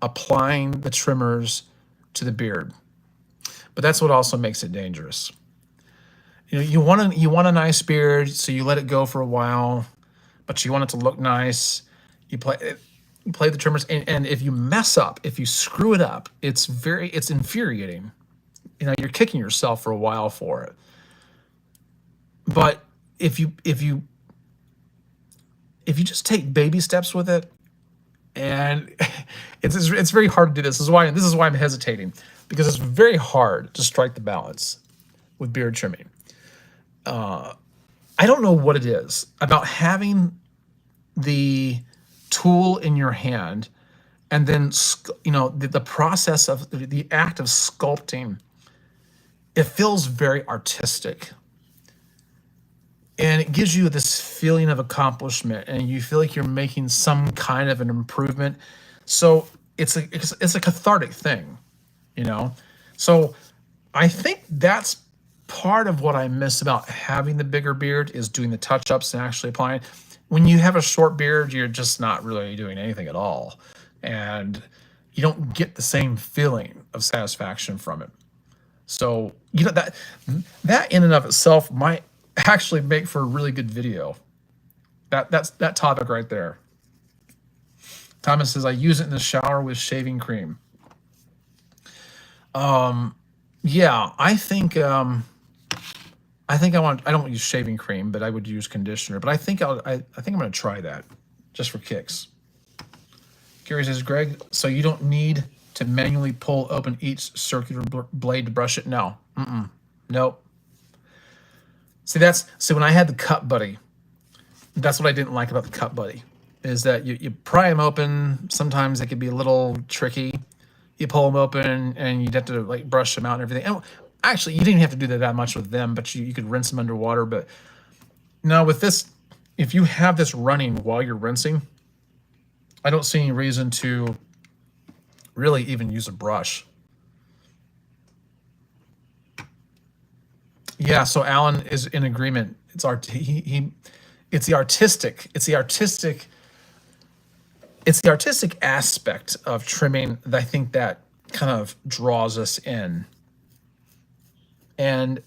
applying the trimmers to the beard, but that's what also makes it dangerous. You know, you want a nice beard, so you let it go for a while, but you want it to look nice. You play the trimmers, and if you mess up, if you screw it up, it's infuriating. You know, you're kicking yourself for a while for it. But if you just take baby steps with it, and it's very hard to do this. This is why I'm hesitating, because it's very hard to strike the balance with beard trimming. I don't know what it is about having the tool in your hand, and then the process of the act of sculpting. It feels very artistic. And it gives you this feeling of accomplishment, and you feel like you're making some kind of an improvement. So it's a cathartic thing, you know? So I think that's part of what I miss about having the bigger beard, is doing the touch-ups and actually applying. When you have a short beard, you're just not really doing anything at all. And you don't get the same feeling of satisfaction from it. So, you know, that in and of itself might actually make for a really good video. That's that topic right there. Thomas says, I use it in the shower with shaving cream. Yeah, I don't use shaving cream, but I would use conditioner. But I think I'm gonna try that just for kicks. Gary says, Greg, so you don't need to manually pull open each circular blade to brush it? No. Nope. See, when I had the Cut Buddy, that's what I didn't like about the Cut Buddy, is that you pry them open. Sometimes it could be a little tricky. You pull them open and you'd have to like brush them out and everything. And actually, you didn't have to do that much with them, but you could rinse them underwater. But now with this, if you have this running while you're rinsing, I don't see any reason to really even use a brush. Yeah, so Alan is in agreement. It's the artistic aspect of trimming that I think that kind of draws us in. And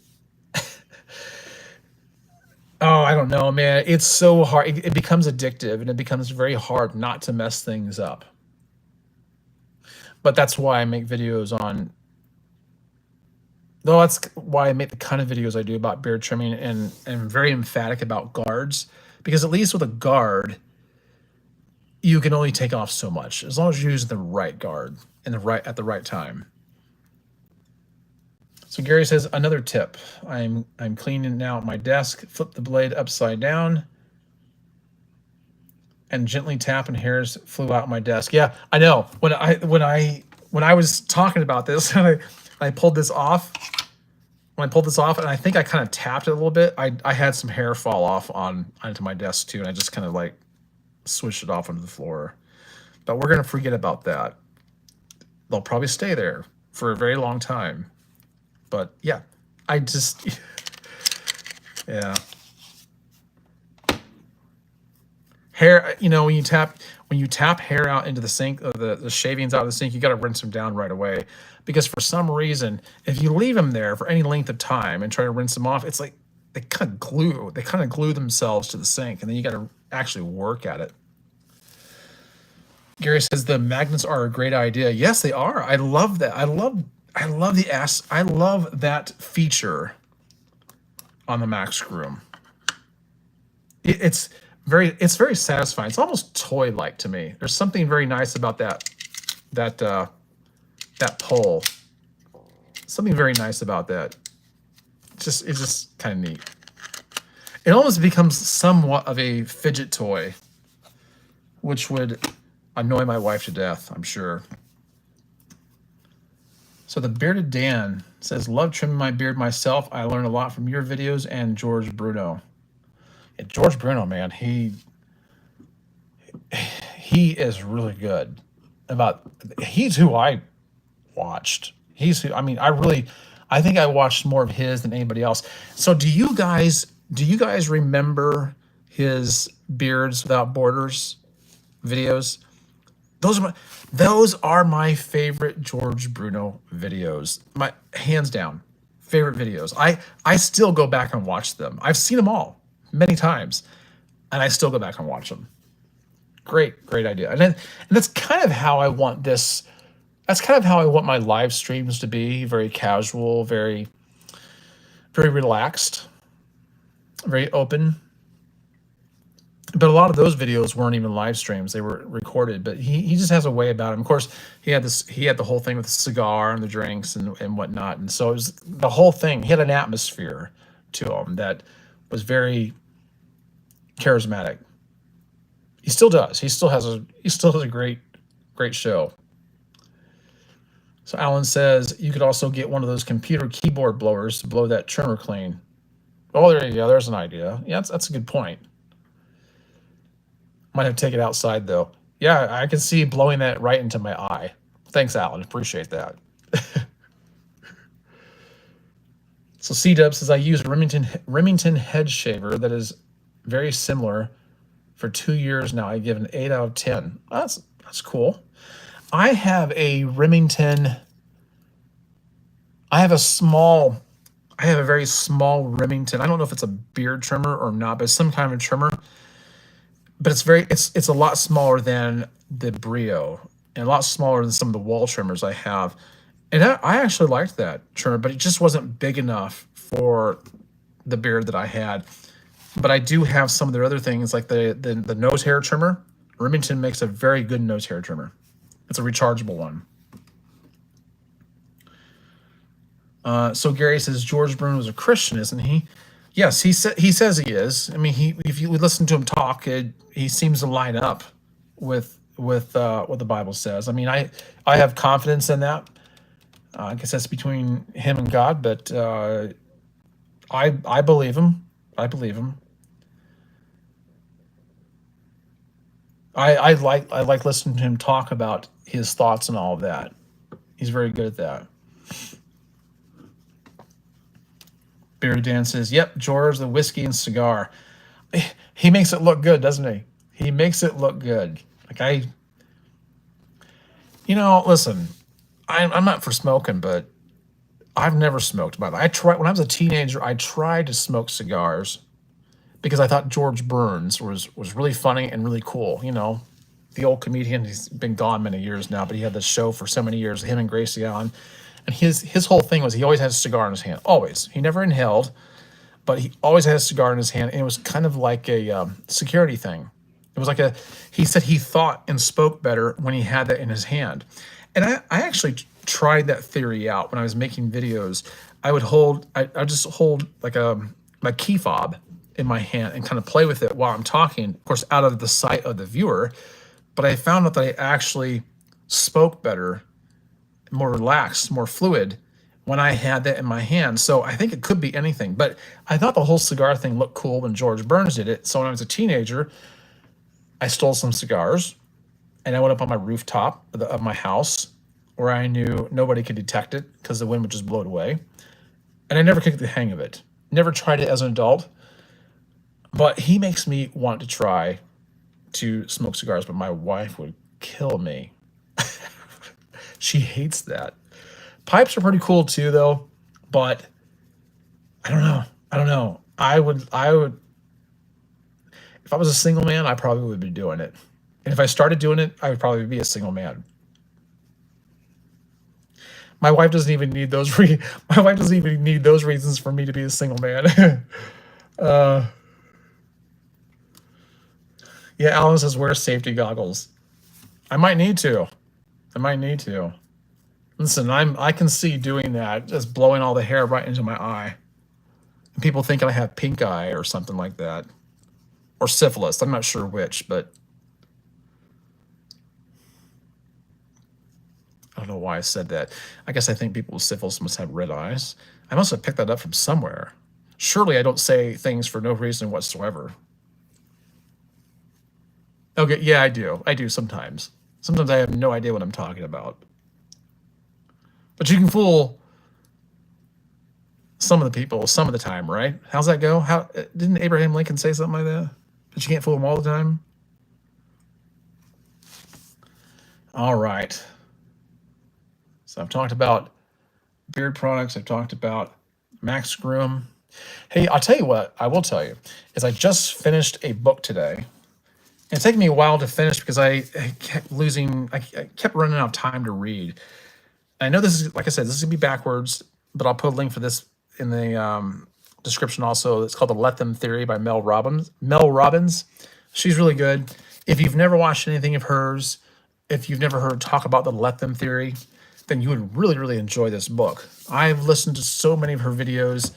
oh, I don't know, man. It's so hard. It becomes addictive, and it becomes very hard not to mess things up. But that's why I make videos on. Though that's why I make the kind of videos I do about beard trimming, and I'm very emphatic about guards, because at least with a guard, you can only take off so much as long as you use the right guard and at the right time. So Gary says, another tip. I'm cleaning now at my desk. Flip the blade upside down and gently tap, and hairs flew out my desk. Yeah, I know. When I was talking about this, and I pulled this off. When I pulled this off, and I think I kind of tapped it a little bit, I had some hair fall off onto my desk too, and I just kind of like swished it off onto the floor. But we're gonna forget about that. They'll probably stay there for a very long time. But yeah, yeah. Hair, you know, when you tap hair out into the sink, or the shavings out of the sink, you got to rinse them down right away, because for some reason, if you leave them there for any length of time and try to rinse them off, it's like they kind of glue themselves to the sink, and then you got to actually work at it. Gary says the magnets are a great idea. Yes, they are. I love that. I love that feature on the Mac Screw. It's very satisfying. It's almost toy-like to me. There's something very nice about that pole. Something very nice about that. It's just kind of neat. It almost becomes somewhat of a fidget toy, which would annoy my wife to death, I'm sure. So the Bearded Dan says, love trimming my beard myself. I learned a lot from your videos and George Bruno. Yeah, George Bruno, man, he is really good. He's who I watched. I think I watched more of his than anybody else. So do you guys remember his Beards Without Borders videos? Those are my favorite George Bruno videos. My hands down favorite videos. I still go back and watch them. I've seen them all many times, and I still go back and watch them. Great idea. And that's kind of how I want this. That's kind of how I want my live streams to be. Very casual, very relaxed, very open. But a lot of those videos weren't even live streams; they were recorded. But he just has a way about him. Of course, he had the whole thing with the cigar and the drinks and whatnot. And so it was the whole thing. He had an atmosphere to him that was very charismatic. He still does. He still has a great show. So Alan says you could also get one of those computer keyboard blowers to blow that trimmer clean. Oh, there you go. There's an idea. Yeah, that's a good point. Might have to take it outside though. Yeah, I can see blowing that right into my eye. Thanks, Alan. Appreciate that. So C-Dub says I use Remington head shaver that is very similar for 2 years now. I give an 8 out of 10. That's cool. I have a Remington. I have a very small Remington. I don't know if it's a beard trimmer or not, but it's some kind of a trimmer. But it's a lot smaller than the Brio and a lot smaller than some of the Wahl trimmers I have. And I actually liked that trimmer, but it just wasn't big enough for the beard that I had. But I do have some of their other things, like the nose hair trimmer. Remington makes a very good nose hair trimmer. It's a rechargeable one. So Gary says George Bruno is a Christian, isn't he? Yes, he says he is. I mean, if you listen to him talk, he seems to line up with what the Bible says. I mean, I have confidence in that. I guess that's between him and God, but I believe him. I believe him. I like listening to him talk about his thoughts and all of that. He's very good at that. Bearded Dan says, "Yep, George, the whiskey and cigar. He makes it look good, doesn't he? He makes it look good. Like listen, I'm not for smoking, but I've never smoked. By the way, when I was a teenager. I tried to smoke cigars because I thought George Burns was really funny and really cool. You know, the old comedian. He's been gone many years now, but he had this show for so many years. Him and Gracie Allen, and his whole thing was he always had a cigar in his hand. Always. He never inhaled, but he always had a cigar in his hand, and it was kind of like a security thing. It was like he said he thought and spoke better when he had that in his hand. And I actually tried that theory out when I was making videos. I would just hold like my key fob in my hand and kind of play with it while I'm talking, of course, out of the sight of the viewer. But I found out that I actually spoke better, more relaxed, more fluid when I had that in my hand. So I think it could be anything. But I thought the whole cigar thing looked cool when George Burns did it. So when I was a teenager, I stole some cigars and I went up on my rooftop of my house where I knew nobody could detect it because the wind would just blow it away. And I never could get the hang of it. Never tried it as an adult. But he makes me want to try to smoke cigars, but my wife would kill me. She hates that. Pipes are pretty cool too, though. But I don't know. I would, if I was a single man, I probably would be doing it. And if I started doing it, I would probably be a single man. My wife doesn't even need those. My wife doesn't even need those reasons for me to be a single man. uh, yeah, Alan says wear safety goggles. I might need to. I might need to. Listen, I can see doing that, just blowing all the hair right into my eye. And people think I have pink eye or something like that, or syphilis. I'm not sure which, but I don't know why I said that. I guess I think people with syphilis must have red eyes. I must have picked that up from somewhere. Surely I don't say things for no reason whatsoever. Okay, yeah, I do. I do sometimes. Sometimes I have no idea what I'm talking about. But you can fool some of the people some of the time, right? How's that go? How didn't Abraham Lincoln say something like that? But you can't fool them all the time. All right. So I've talked about beard products. I've talked about Max Groom. Hey, I'll tell you what. I will tell you is I just finished a book today. It's taken me a while to finish because I kept losing. I kept running out of time to read. I know this is, like I said, this is gonna be backwards, but I'll put a link for this in the description also. It's called The Let Them Theory by Mel Robbins. Mel Robbins, she's really good. If you've never watched anything of hers, if you've never heard talk about the Let Them Theory, then you would really, really enjoy this book. I've listened to so many of her videos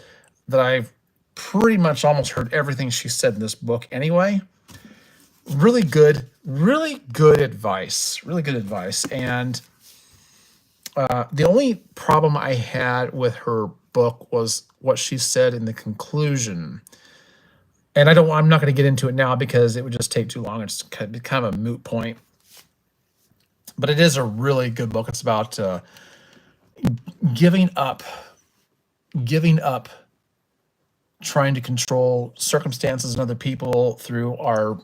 that I've pretty much almost heard everything she said in this book anyway. Really good advice. Really good advice. And the only problem I had with her book was what she said in the conclusion. And I'm not going to get into it now because it would just take too long. It's kind of a moot point. But it is a really good book. It's about giving up trying to control circumstances and other people through our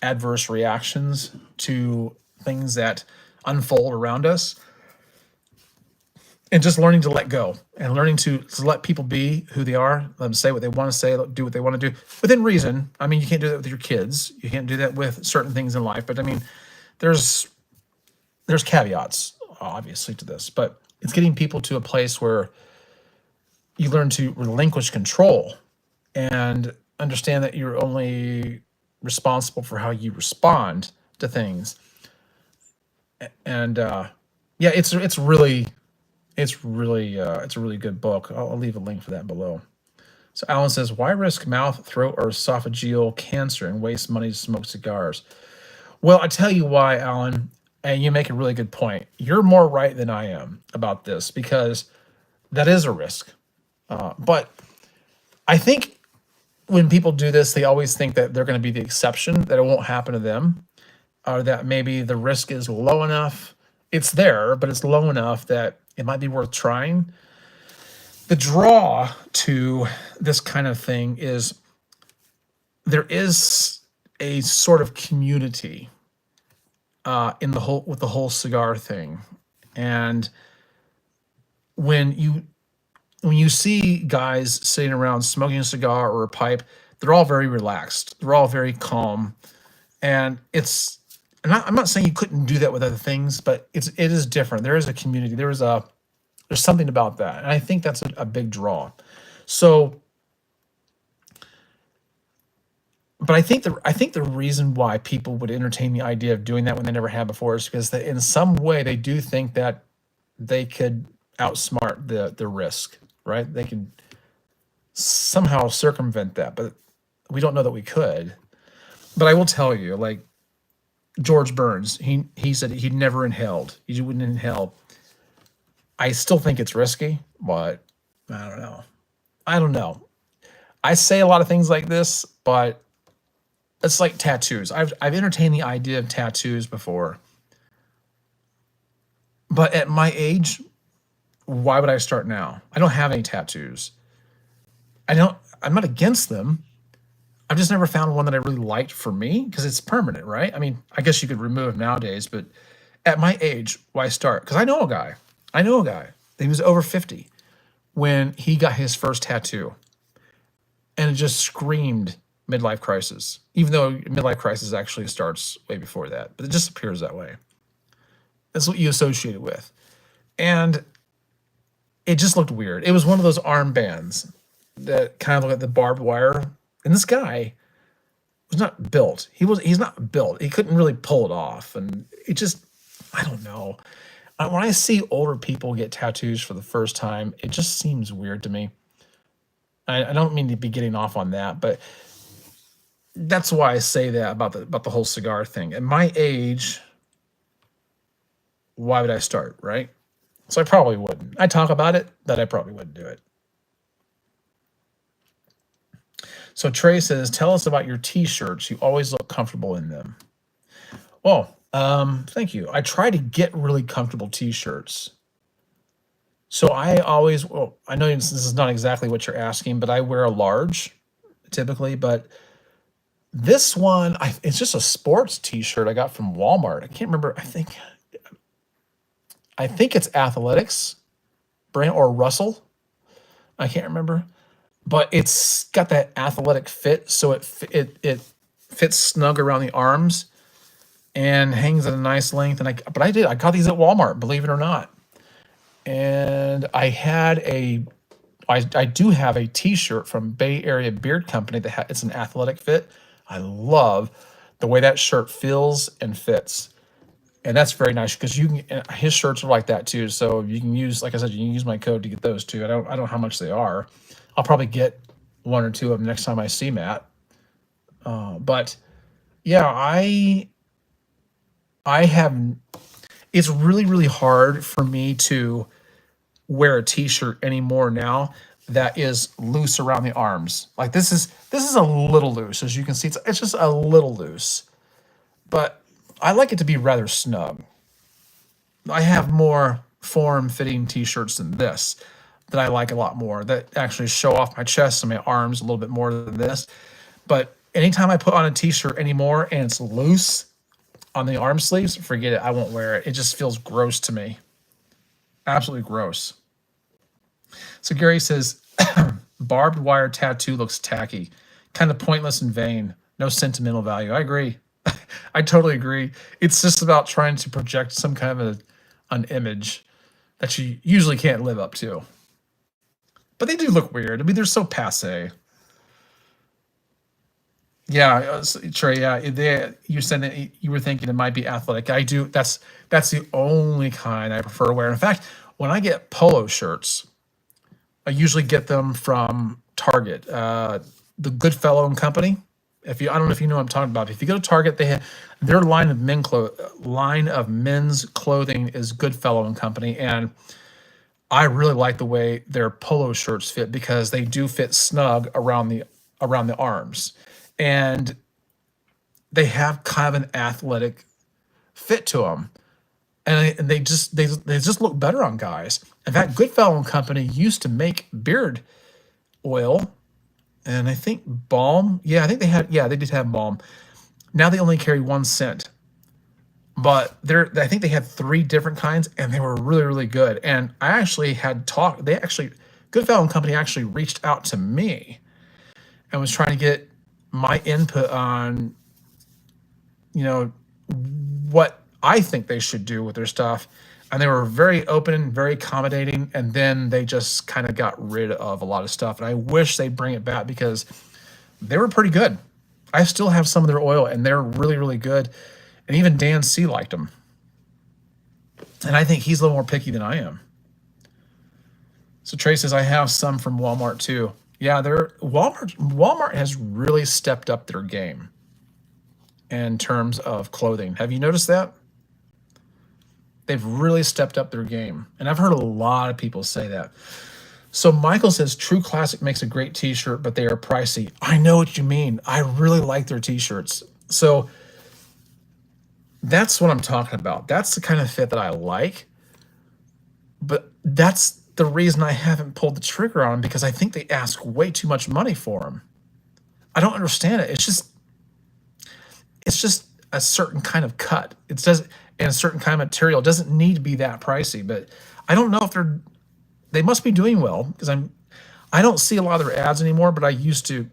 adverse reactions to things that unfold around us, and just learning to let go and learning to let people be who they are, let them say what they want to say, do what they want to do within reason. I mean, you can't do that with your kids. You can't do that with certain things in life. But I mean, there's caveats, obviously, to this. But it's getting people to a place where you learn to relinquish control and understand that you're only responsible for how you respond to things. And yeah, it's a really good book. I'll leave a link for that below. So Alan says, why risk mouth, throat, or esophageal cancer and waste money to smoke cigars? Well, I tell you why, Alan, and you make a really good point. You're more right than I am about this because that is a risk. But I think when people do this, they always think that they're going to be the exception, that it won't happen to them, or that maybe the risk is low enough. It's there, but it's low enough that it might be worth trying. The draw to this kind of thing is there is a sort of community in the whole with the whole cigar thing, and when you see guys sitting around smoking a cigar or a pipe, they're all very relaxed. They're all very calm, and I'm not saying you couldn't do that with other things, but it is different. There is a community. There's something about that, and I think that's a big draw. So, but I think the reason why people would entertain the idea of doing that when they never have before is because in some way they do think that they could outsmart the risk, right? They can somehow circumvent that, but we don't know that we could. But I will tell you, like George Burns, he said he'd never inhaled. He wouldn't inhale. I still think it's risky, but I don't know. I don't know. I say a lot of things like this, but it's like tattoos. I've entertained the idea of tattoos before. But at my age, why would I start now? I don't have any tattoos. I'm not against them. I've just never found one that I really liked for me because it's permanent, right? I mean, I guess you could remove them nowadays, but at my age, why start? Because I know a guy. He was over 50 when he got his first tattoo. and it just screamed midlife crisis, even though midlife crisis actually starts way before that, but it just appears that way. That's what you associate it with. And it just looked weird. It was one of those armbands that kind of looked like the barbed wire. And this guy was not built. He's not built. He couldn't really pull it off. And it just, I don't know. When I see older people get tattoos for the first time, it just seems weird to me. I don't mean to be getting off on that, but that's why I say that about the whole cigar thing. At my age, why would I start, right? So I probably wouldn't. I talk about it, but I probably wouldn't do it. So Trey says, tell us about your t-shirts. You always look comfortable in them. Well, thank you. I try to get really comfortable t-shirts. So I always, well, I know this is not exactly what you're asking, but I wear a large typically, but this one, it's just a sports t-shirt I got from Walmart. I can't remember. I think it's Athletics brand or Russell. I can't remember, but it's got that athletic fit, so it fits snug around the arms and hangs at a nice length. And I got these at Walmart, believe it or not. And I do have a T-shirt from Bay Area Beard Company that it's an athletic fit. I love the way that shirt feels and fits. And that's very nice because his shirts are like that too. So you can use, like I said, you can use my code to get those too. I don't know how much they are. I'll probably get one or two of them next time I see Matt. But yeah, I have. It's really, really hard for me to wear a t-shirt anymore now that is loose around the arms. Like this is a little loose, as you can see. It's just a little loose, but I like it to be rather snug. I have more form-fitting t-shirts than this that I like a lot more, that actually show off my chest and my arms a little bit more than this. But anytime I put on a t-shirt anymore and it's loose on the arm sleeves, forget it. I won't wear it. It just feels gross to me. Absolutely gross. So Gary says, barbed wire tattoo looks tacky, kind of pointless and vain. No sentimental value. I agree. I totally agree. It's just about trying to project some kind of an image that you usually can't live up to. But they do look weird. I mean, they're so passe. Yeah, Trey. Yeah, you said that you were thinking it might be athletic. I do. That's the only kind I prefer to wear. In fact, when I get polo shirts, I usually get them from Target, the Goodfellow and Company. I don't know if you know what I'm talking about. If you go to Target, they have their line of men's clothing is Goodfellow and Company, and I really like the way their polo shirts fit because they do fit snug around the arms, and they have kind of an athletic fit to them, and they just look better on guys. In fact, Goodfellow and Company used to make beard oil, and I think balm. Yeah, I think they did have balm. Now they only carry 1 scent, but I think they had 3 different kinds, and they were really, really good. And I actually had talked. Goodfellow and Company actually reached out to me and was trying to get my input on, what I think they should do with their stuff. And they were very open, very accommodating, and then they just kind of got rid of a lot of stuff. And I wish they'd bring it back because they were pretty good. I still have some of their oil, and they're really, really good. And even Dan C. liked them. And I think he's a little more picky than I am. So Trey says, I have some from Walmart too. Yeah, Walmart has really stepped up their game in terms of clothing. Have you noticed that? They've really stepped up their game. And I've heard a lot of people say that. So Michael says, True Classic makes a great t-shirt, but they are pricey. I know what you mean. I really like their t-shirts. So that's what I'm talking about. That's the kind of fit that I like. But that's the reason I haven't pulled the trigger on them, because I think they ask way too much money for them. I don't understand it. It's just a certain kind of cut. And a certain kind of material. It doesn't need to be that pricey, but I don't know if they must be doing well, because I don't see a lot of their ads anymore, but I used to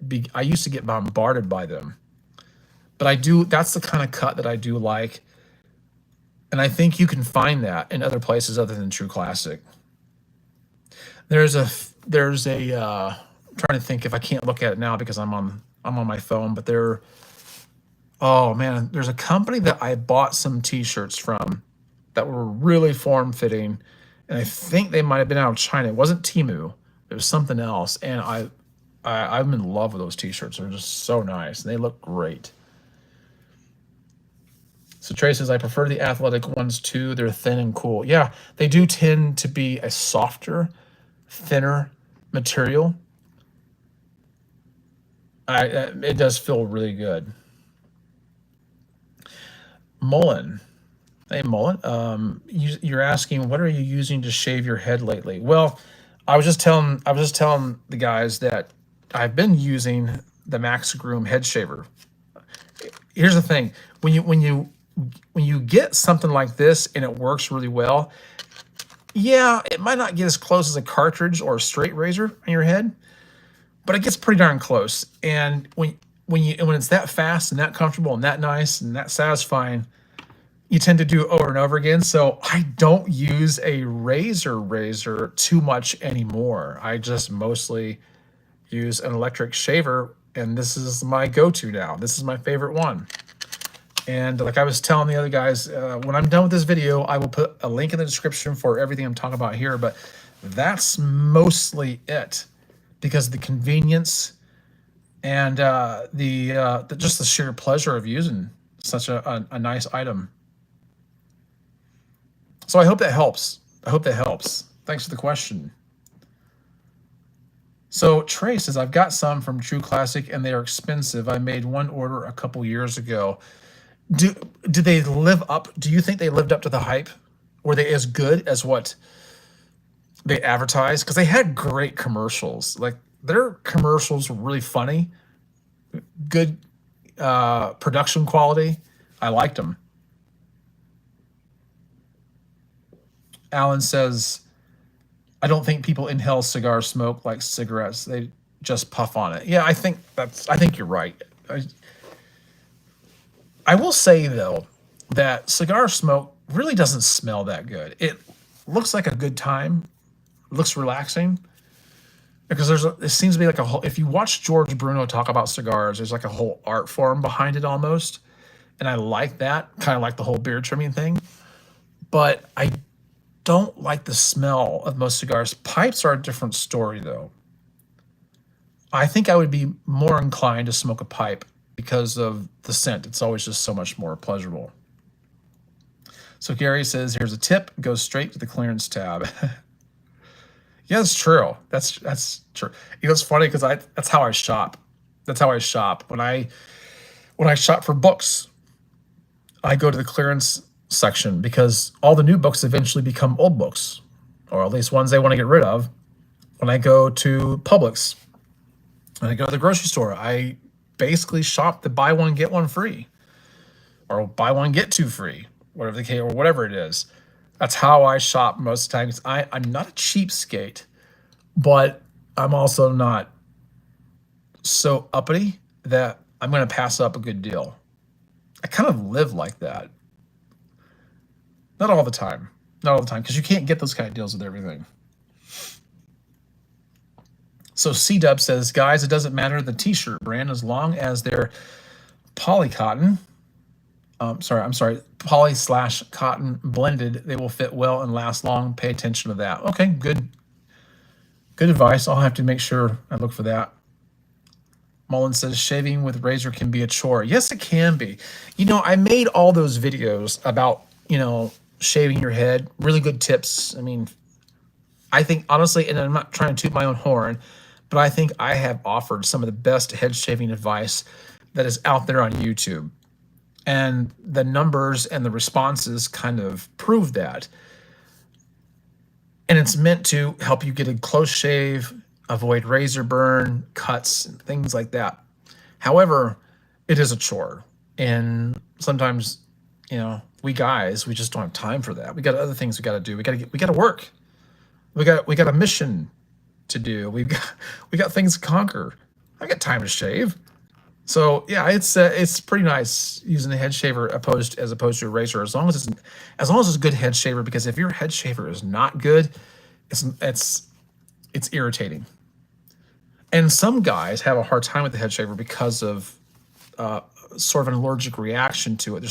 get bombarded by them. But I do, that's the kind of cut that I do like. And I think you can find that in other places other than True Classic. I'm trying to think if I can't look at it now because I'm on my phone, but oh man, there's a company that I bought some t-shirts from that were really form fitting, and I think they might have been out of China. It wasn't Temu, it was something else, and I'm in love with those t-shirts. They're just so nice and they look great. So Trey says, I prefer the athletic ones too. They're thin and cool. Yeah, they do tend to be a softer, thinner material. It does feel really good. Mullen. Hey, Mullen. You're asking, what are you using to shave your head lately? Well, I was just telling the guys that I've been using the Max Groom head shaver. Here's the thing: when you get something like this and it works really well, yeah, it might not get as close as a cartridge or a straight razor on your head, but it gets pretty darn close. And when it's that fast and that comfortable and that nice and that satisfying, you tend to do it over and over again. So I don't use a razor too much anymore. I just mostly use an electric shaver, and this is my go-to now. This is my favorite one. And like I was telling the other guys, when I'm done with this video, I will put a link in the description for everything I'm talking about here, but that's mostly it, because the convenience and just the sheer pleasure of using such a nice item. So I hope that helps. Thanks for the question. So Trey says, I've got some from True Classic and they are expensive. I made one order a couple years ago. Do they live up? Do you think they lived up to the hype? Were they as good as what they advertised? Because they had great commercials. Like, their commercials were really funny, good production quality. I liked them. Alan says, I don't think people inhale cigar smoke like cigarettes. They just puff on it. Yeah, I think you're right. I will say though that cigar smoke really doesn't smell that good. It looks like a good time. It looks relaxing. Because it seems to be like a whole, if you watch George Bruno talk about cigars, there's like a whole art form behind it almost. And I like that, kind of like the whole beard trimming thing. But I don't like the smell of most cigars. Pipes are a different story, though. I think I would be more inclined to smoke a pipe because of the scent. It's always just so much more pleasurable. So Gary says, here's a tip. Go straight to the clearance tab. Yeah, that's true. That's true. You know, it's funny because that's how I shop. That's how I shop. When I shop for books, I go to the clearance section because all the new books eventually become old books, or at least ones they want to get rid of. When I go to Publix, when I go to the grocery store, I basically shop the buy one get one free, or buy one get two free, whatever the case, or whatever it is. That's how I shop most of the times. I'm not a cheapskate, but I'm also not so uppity that I'm going to pass up a good deal. I kind of live like that. Not all the time, because you can't get those kind of deals with everything. So C-Dub says, guys, it doesn't matter the t-shirt brand as long as they're polycotton. Poly/cotton blended. They will fit well and last long. Pay attention to that. Okay, good advice. I'll have to make sure I look for that. Mullen says, shaving with razor can be a chore. Yes, it can be. You know, I made all those videos about, shaving your head. Really good tips. I mean, I think, honestly, and I'm not trying to toot my own horn, but I think I have offered some of the best head shaving advice that is out there on YouTube. And the numbers and the responses kind of prove that. And it's meant to help you get a close shave, avoid razor burn, cuts, and things like that. However, it is a chore. And sometimes, we guys, we just don't have time for that. We got other things we got to do. We got to work. We got a mission to do. We got things to conquer. I got time to shave. So yeah, it's pretty nice using a head shaver as opposed to a razor, as long as it's a good head shaver. Because if your head shaver is not good, it's irritating. And some guys have a hard time with the head shaver because of sort of an allergic reaction to it.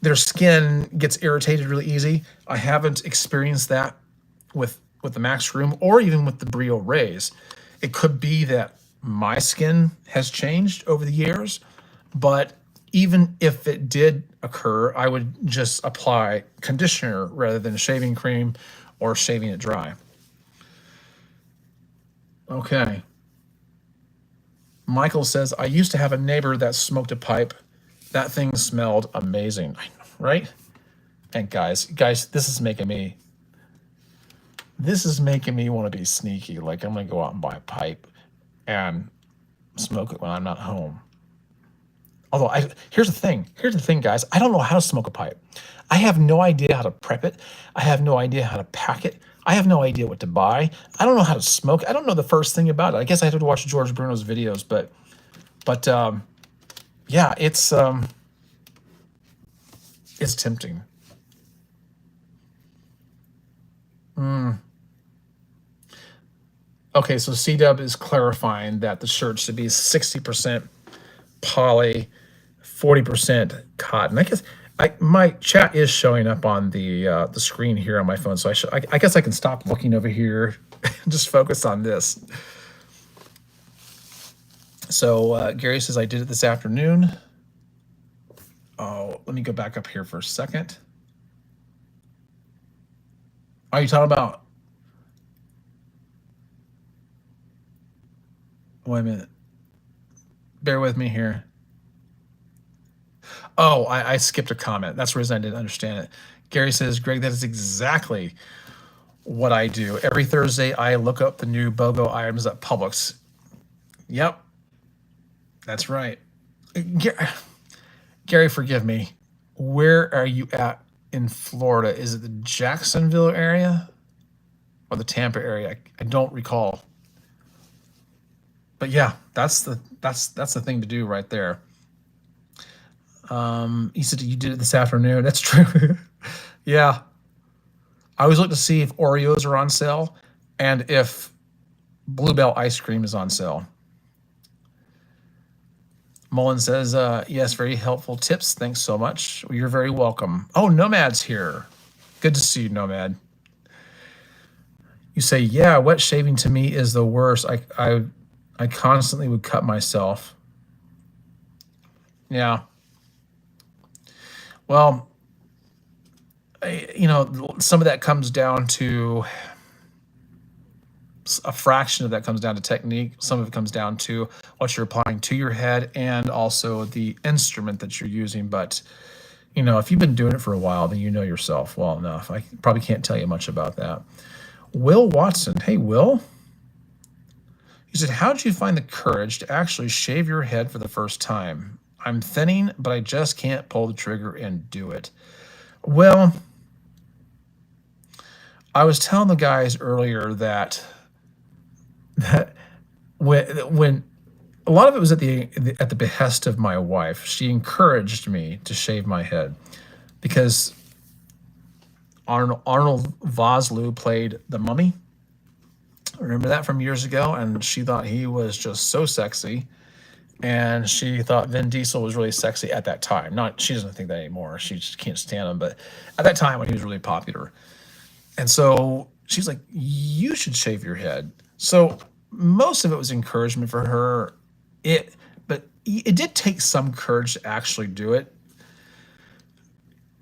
Their skin gets irritated really easy. I haven't experienced that with the Max Room or even with the Brio Rays. It could be that my skin has changed over the years, but even if it did occur, I would just apply conditioner rather than shaving cream or shaving it dry. Okay. Michael says, I used to have a neighbor that smoked a pipe. That thing smelled amazing, right? And guys, this is making me want to be sneaky. Like I'm gonna go out and buy a pipe and smoke it when I'm not home. Although here's the thing, guys. I don't know how to smoke a pipe. I have no idea how to prep it. I have no idea how to pack it. I have no idea what to buy. I don't know how to smoke. I don't know the first thing about it. I guess I have to watch George Bruno's videos, but yeah, it's tempting. Okay, so C-Dub is clarifying that the shirt should be 60% poly, 40% cotton. I guess my chat is showing up on the screen here on my phone, so I guess I can stop looking over here and just focus on this. So Gary says I did it this afternoon. Oh, let me go back up here for a second. Are you talking about? Wait a minute. Bear with me here. Oh, I skipped a comment. That's the reason I didn't understand it. Gary says, Greg, that is exactly what I do. Every Thursday, I look up the new BOGO items at Publix. Yep, that's right. Gary, forgive me. Where are you at in Florida? Is it the Jacksonville area or the Tampa area? I don't recall. But yeah, that's the thing to do right there. You said you did it this afternoon. That's true. Yeah. I always look to see if Oreos are on sale and if Bluebell ice cream is on sale. Mullen says, yes, very helpful tips. Thanks so much. Well, you're very welcome. Oh, Nomad's here. Good to see you, Nomad. You say, yeah, wet shaving to me is the worst. I constantly would cut myself. Yeah. Well, some of that comes down to a fraction of that comes down to technique. Some of it comes down to what you're applying to your head and also the instrument that you're using. But, if you've been doing it for a while, then you know yourself well enough. I probably can't tell you much about that. Will Watson. Hey, Will. He said, how did you find the courage to actually shave your head for the first time? I'm thinning, but I just can't pull the trigger and do it. Well, I was telling the guys earlier that when a lot of it was at the behest of my wife. She encouraged me to shave my head because Arnold Vosloo played the Mummy. Remember that from years ago? And she thought he was just so sexy. And she thought Vin Diesel was really sexy at that time. She doesn't think that anymore. She just can't stand him. But at that time when he was really popular. And so she's like, you should shave your head. So most of it was encouragement for her. But it did take some courage to actually do it.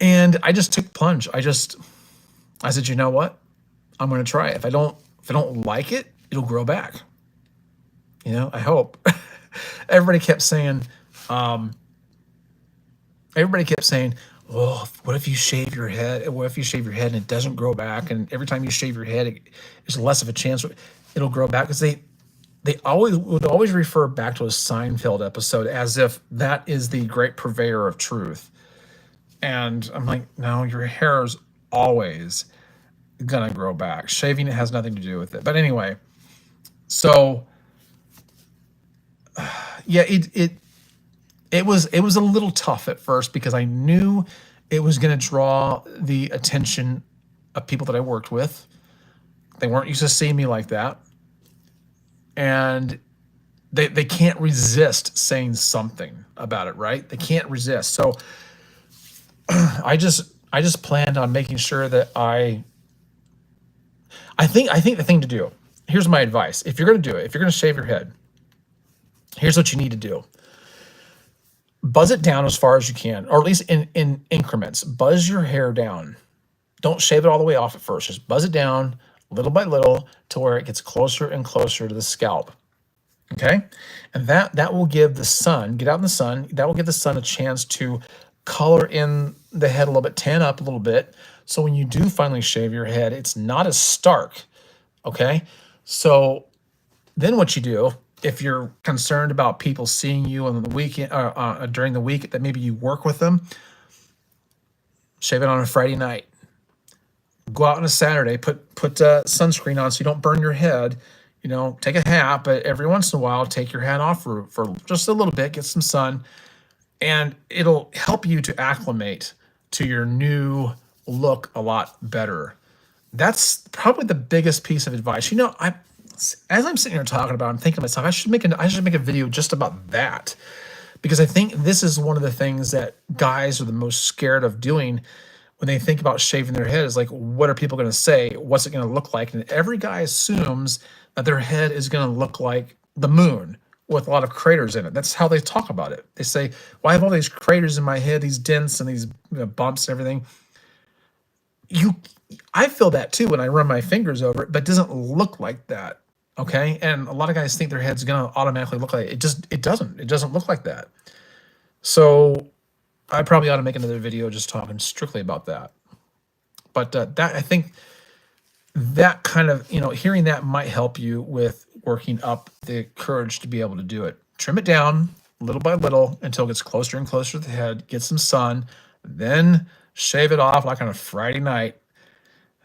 And I just took the plunge. I said, you know what? I'm going to try it. If I don't like it, it'll grow back. I hope. Everybody kept saying, well, what if you shave your head? What if you shave your head and it doesn't grow back? And every time you shave your head, there's less of a chance it'll grow back. Because they would always refer back to a Seinfeld episode as if that is the great purveyor of truth. And I'm like, no, your hair is always gonna grow back. Shaving it has nothing to do with it. But anyway, So yeah, it was a little tough at first because I knew it was going to draw the attention of people that I worked with. They weren't used to seeing me like that, and they can't resist saying something about it, right? They can't resist. So I just planned on making sure that I think the thing to do. Here's my advice. If you're going to do it, if you're going to shave your head, here's what you need to do. Buzz it down as far as you can, or at least in increments. Buzz your hair down. Don't shave it all the way off at first. Just buzz it down little by little to where it gets closer and closer to the scalp. Okay? And that will give the sun, get out in the sun, that will give the sun a chance to color in the head a little bit, tan up a little bit. So when you do finally shave your head, it's not as stark. Okay? So then what you do, if you're concerned about people seeing you on the weekend, during the week that maybe you work with them, shave it on a Friday night. Go out on a Saturday, put sunscreen on so you don't burn your head. You know, take a hat, but every once in a while, take your hat off for just a little bit, get some sun, and it'll help you to acclimate to your new look a lot better. That's probably the biggest piece of advice. You know, as I'm sitting here talking about, I'm thinking to myself, I should make a video just about that, because I think this is one of the things that guys are the most scared of doing when they think about shaving their head. Is like, what are people going to say? What's it going to look like? And every guy assumes that their head is going to look like the moon with a lot of craters in it. That's how they talk about it. They say, well, I have all these craters in my head, these dents and these bumps and everything. I feel that too when I run my fingers over it, but it doesn't look like that. Okay. And a lot of guys think their head's going to automatically look like it. It doesn't. It doesn't look like that. So I probably ought to make another video just talking strictly about that. But I think that kind of, hearing that might help you with working up the courage to be able to do it. Trim it down little by little until it gets closer and closer to the head, get some sun, then shave it off like on a Friday night.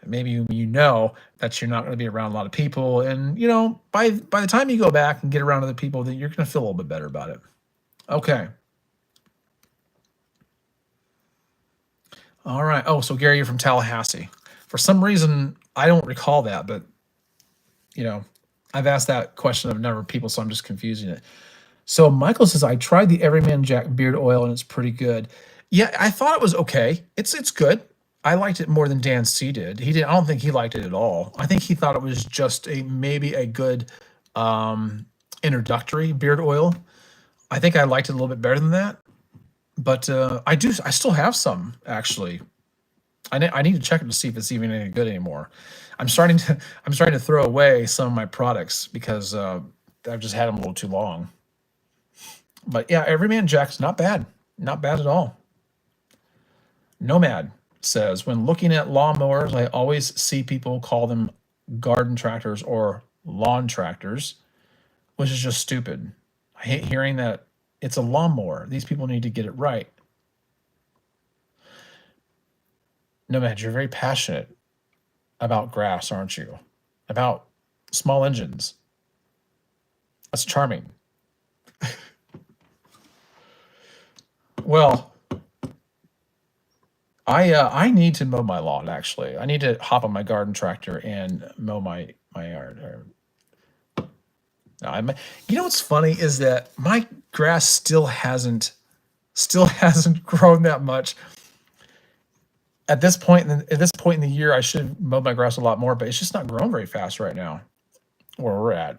Maybe you know that you're not going to be around a lot of people. And, by the time you go back and get around other people, then you're going to feel a little bit better about it. Okay. All right. Oh, so Gary, you're from Tallahassee. For some reason, I don't recall that, but I've asked that question of a number of people, so I'm just confusing it. So Michael says, I tried the Everyman Jack beard oil and it's pretty good. Yeah, I thought it was okay. It's good. I liked it more than Dan C did. I don't think he liked it at all. I think he thought it was just maybe a good introductory beard oil. I think I liked it a little bit better than that. But I still have some, actually. I need to check it to see if it's even any good anymore. I'm starting to throw away some of my products because I've just had them a little too long. But yeah, Everyman Jack's not bad. Not bad at all. Nomad says, when looking at lawnmowers, I always see people call them garden tractors or lawn tractors, which is just stupid. I hate hearing that it's a lawnmower. These people need to get it right. Nomad, you're very passionate about grass, aren't you? About small engines. That's charming. Well, I need to mow my lawn, actually. I need to hop on my garden tractor and mow my yard. No, you know what's funny is that my grass still hasn't grown that much. At this point in the year, I should have mowed my grass a lot more, but it's just not growing very fast right now where we're at.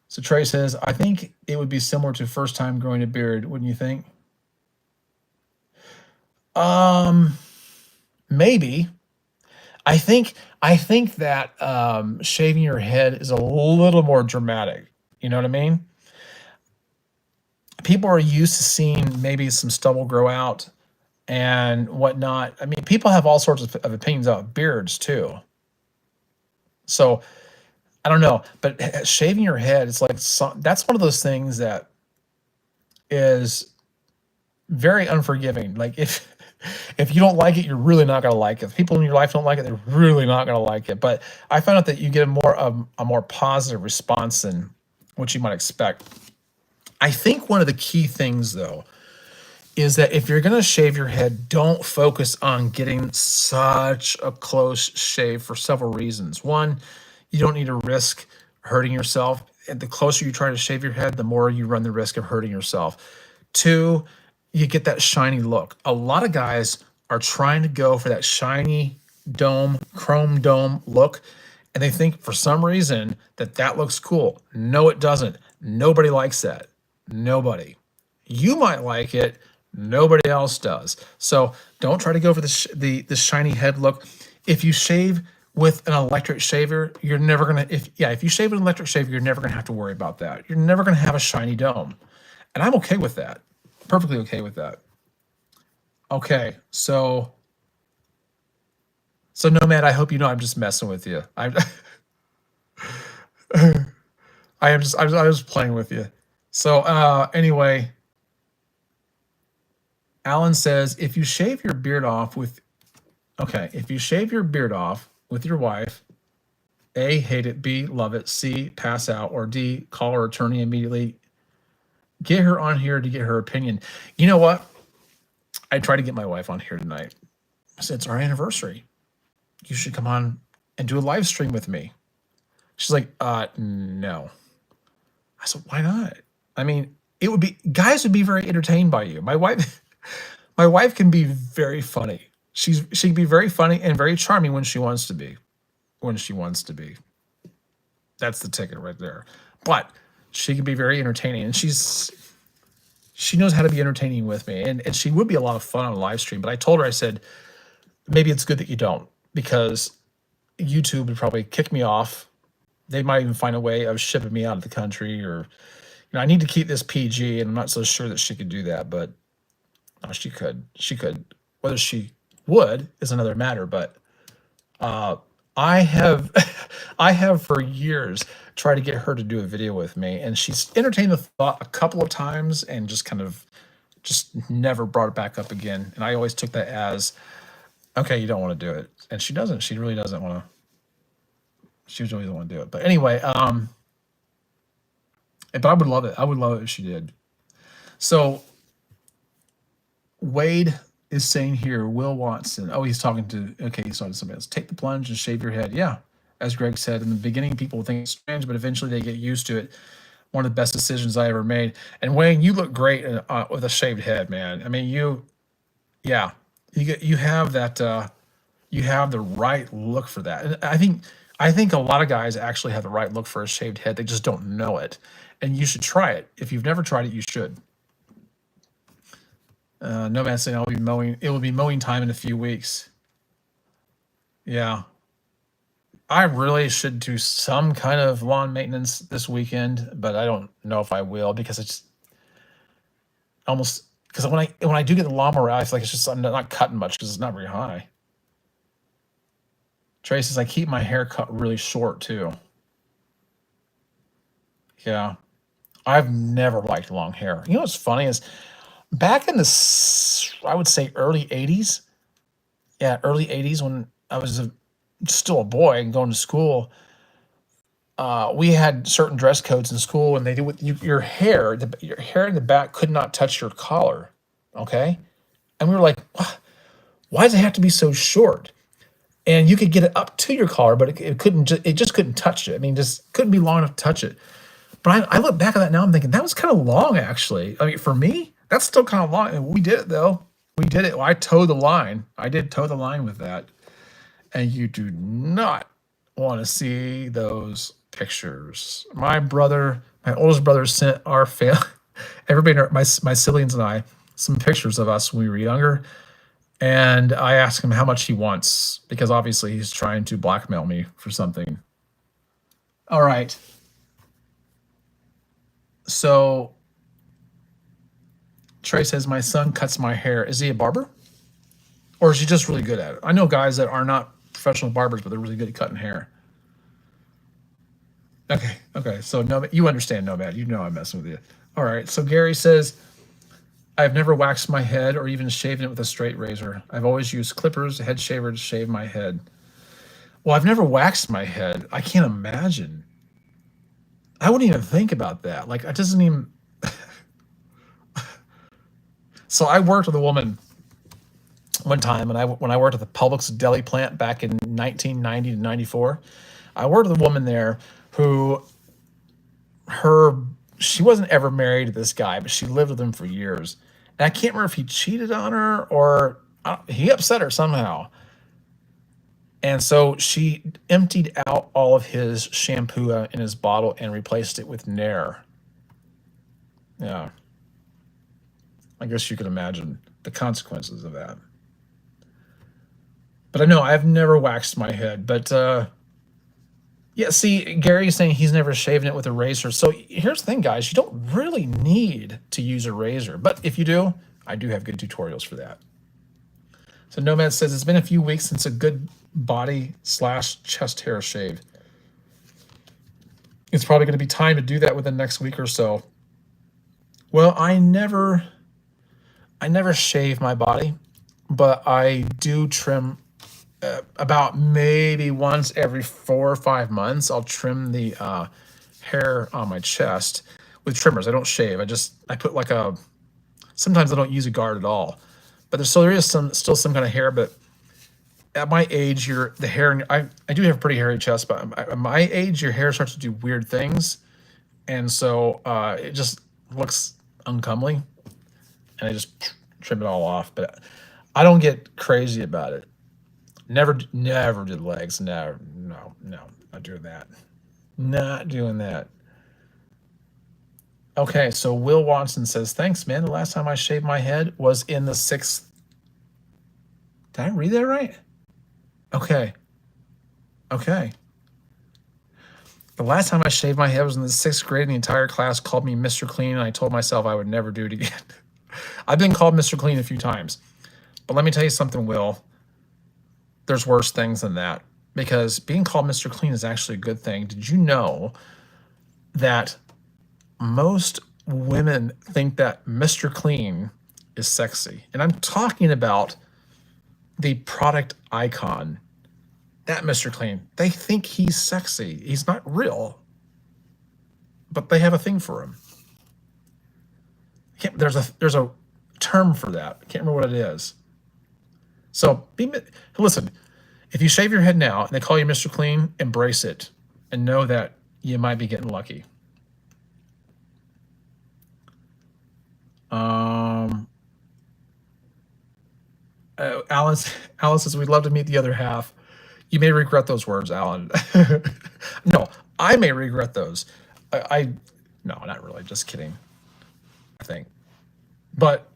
So Trey says, I think it would be similar to first time growing a beard, wouldn't you think? Maybe. I think that shaving your head is a little more dramatic. You know what I mean? People are used to seeing maybe some stubble grow out and whatnot. I mean, people have all sorts of opinions about beards too. So I don't know, but shaving your head, it's like that's one of those things that is very unforgiving. Like If you don't like it, you're really not going to like it. If people in your life don't like it, they're really not going to like it. But I found out that you get a more positive response than what you might expect. I think one of the key things, though, is that if you're going to shave your head, don't focus on getting such a close shave for several reasons. One, you don't need to risk hurting yourself. And the closer you try to shave your head, the more you run the risk of hurting yourself. Two, you get that shiny look. A lot of guys are trying to go for that shiny dome, chrome dome look, and they think for some reason that that looks cool. No, it doesn't. Nobody likes that. Nobody. You might like it. Nobody else does. So don't try to go for the shiny head look. If you shave with an electric shaver, you're never gonna. If you shave with an electric shaver, you're never gonna have to worry about that. You're never gonna have a shiny dome, and I'm okay with that. Perfectly okay with that. Okay, so Nomad, I hope you know I'm just messing with you. I was playing with you. So anyway, Alan says if you shave your beard off with if you shave your beard off with your wife, A, hate it, B, love it, C, pass out, or D, call her attorney immediately. Get her on here to get her opinion. You know what? I tried to get my wife on here tonight. I said, it's our anniversary. You should come on and do a live stream with me. She's like, no. I said, why not? I mean, guys would be very entertained by you. My wife can be very funny. She can be very funny and very charming when she wants to be. When she wants to be. That's the ticket right there. But she can be very entertaining, and she knows how to be entertaining with me, and she would be a lot of fun on a live stream. But I told her, I said, maybe it's good that you don't, because YouTube would probably kick me off. They might even find a way of shipping me out of the country, or I need to keep this PG, and I'm not so sure that she could do that, but she could. She could. Whether she would is another matter, but I have I have for years tried to get her to do a video with me, and she's entertained the thought a couple of times and just never brought it back up again. And I always took that as, okay, you don't want to do it. And she doesn't. She really doesn't want to. She really doesn't want to do it. But anyway, but I would love it. I would love it if she did. So Wade is saying here, Will Watson. Oh, he's talking to somebody else. Take the plunge and shave your head. Yeah. As Greg said, in the beginning, people think it's strange, but eventually they get used to it. One of the best decisions I ever made. And Wayne, you look great with a shaved head, man. I mean, you have that, you have the right look for that. And I think a lot of guys actually have the right look for a shaved head. They just don't know it. And you should try it. If you've never tried it, you should. No man saying I'll be mowing. It will be mowing time in a few weeks. Yeah. I really should do some kind of lawn maintenance this weekend, but I don't know if I will, because it's almost, because when I do get the lawnmower out, I feel like it's just, I'm not cutting much because it's not very high. Trey says I keep my hair cut really short too. Yeah. I've never liked long hair. You know what's funny is back in the, I would say early 80s. Yeah, early 80s, when I was still a boy and going to school, we had certain dress codes in school, and they did with your hair in the back could not touch your collar. Okay. And we were like, why does it have to be so short? And you could get it up to your collar, but it couldn't. It just couldn't touch it. I mean, just couldn't be long enough to touch it. But I look back at that now, I'm thinking that was kind of long, actually. I mean, for me, that's still kind of long. And we did it though. We did it. Well, I towed the line. I did toe the line with that. And you do not want to see those pictures. My oldest brother sent our family, everybody, my siblings and I, some pictures of us when we were younger. And I asked him how much he wants, because obviously he's trying to blackmail me for something. All right. So Trey says, my son cuts my hair. Is he a barber? Or is he just really good at it? I know guys that are not professional barbers, but they're really good at cutting hair. Okay. So no, you understand, Nomad. You know I'm messing with you. All right. So Gary says, I've never waxed my head or even shaved it with a straight razor. I've always used clippers, a head shaver to shave my head. Well, I've never waxed my head. I can't imagine. I wouldn't even think about that. Like, it doesn't even. So I worked with a woman one time, and when I worked at the Publix deli plant back in 1990 to 94, I worked with a woman there who she wasn't ever married to this guy, but she lived with him for years. And I can't remember if he cheated on her or he upset her somehow. And so she emptied out all of his shampoo in his bottle and replaced it with Nair. Yeah. I guess you can imagine the consequences of that. But I know I've never waxed my head. But yeah, see, Gary's saying he's never shaven it with a razor. So here's the thing, guys. You don't really need to use a razor. But if you do, I do have good tutorials for that. So Nomad says, it's been a few weeks since a good body/chest hair shave. It's probably going to be time to do that within the next week or so. Well, I never shave my body, but I do trim about maybe once every 4 or 5 months. I'll trim the hair on my chest with trimmers. I don't shave. I put like sometimes I don't use a guard at all. But there is still some kind of hair. But at my age, the hair. I do have a pretty hairy chest, but at my age, your hair starts to do weird things, and so it just looks uncomely, and I just trim it all off. But I don't get crazy about it. Never did legs. No, not doing that. Not doing that. Okay, so Will Watson says, thanks, man. The last time I shaved my head was in the 6th. Did I read that right? Okay. The last time I shaved my head was in the 6th grade, and the entire class called me Mr. Clean, and I told myself I would never do it again. I've been called Mr. Clean a few times. But let me tell you something, Will. There's worse things than that. Because being called Mr. Clean is actually a good thing. Did you know that most women think that Mr. Clean is sexy? And I'm talking about the product icon, that Mr. Clean. They think he's sexy. He's not real, but they have a thing for him. There's a term for that. I can't remember what it is. So listen, if you shave your head now and they call you Mr. Clean, embrace it and know that you might be getting lucky. Alan says, we'd love to meet the other half. You may regret those words, Alan. No, I may regret those. No, not really. Just kidding. I think. But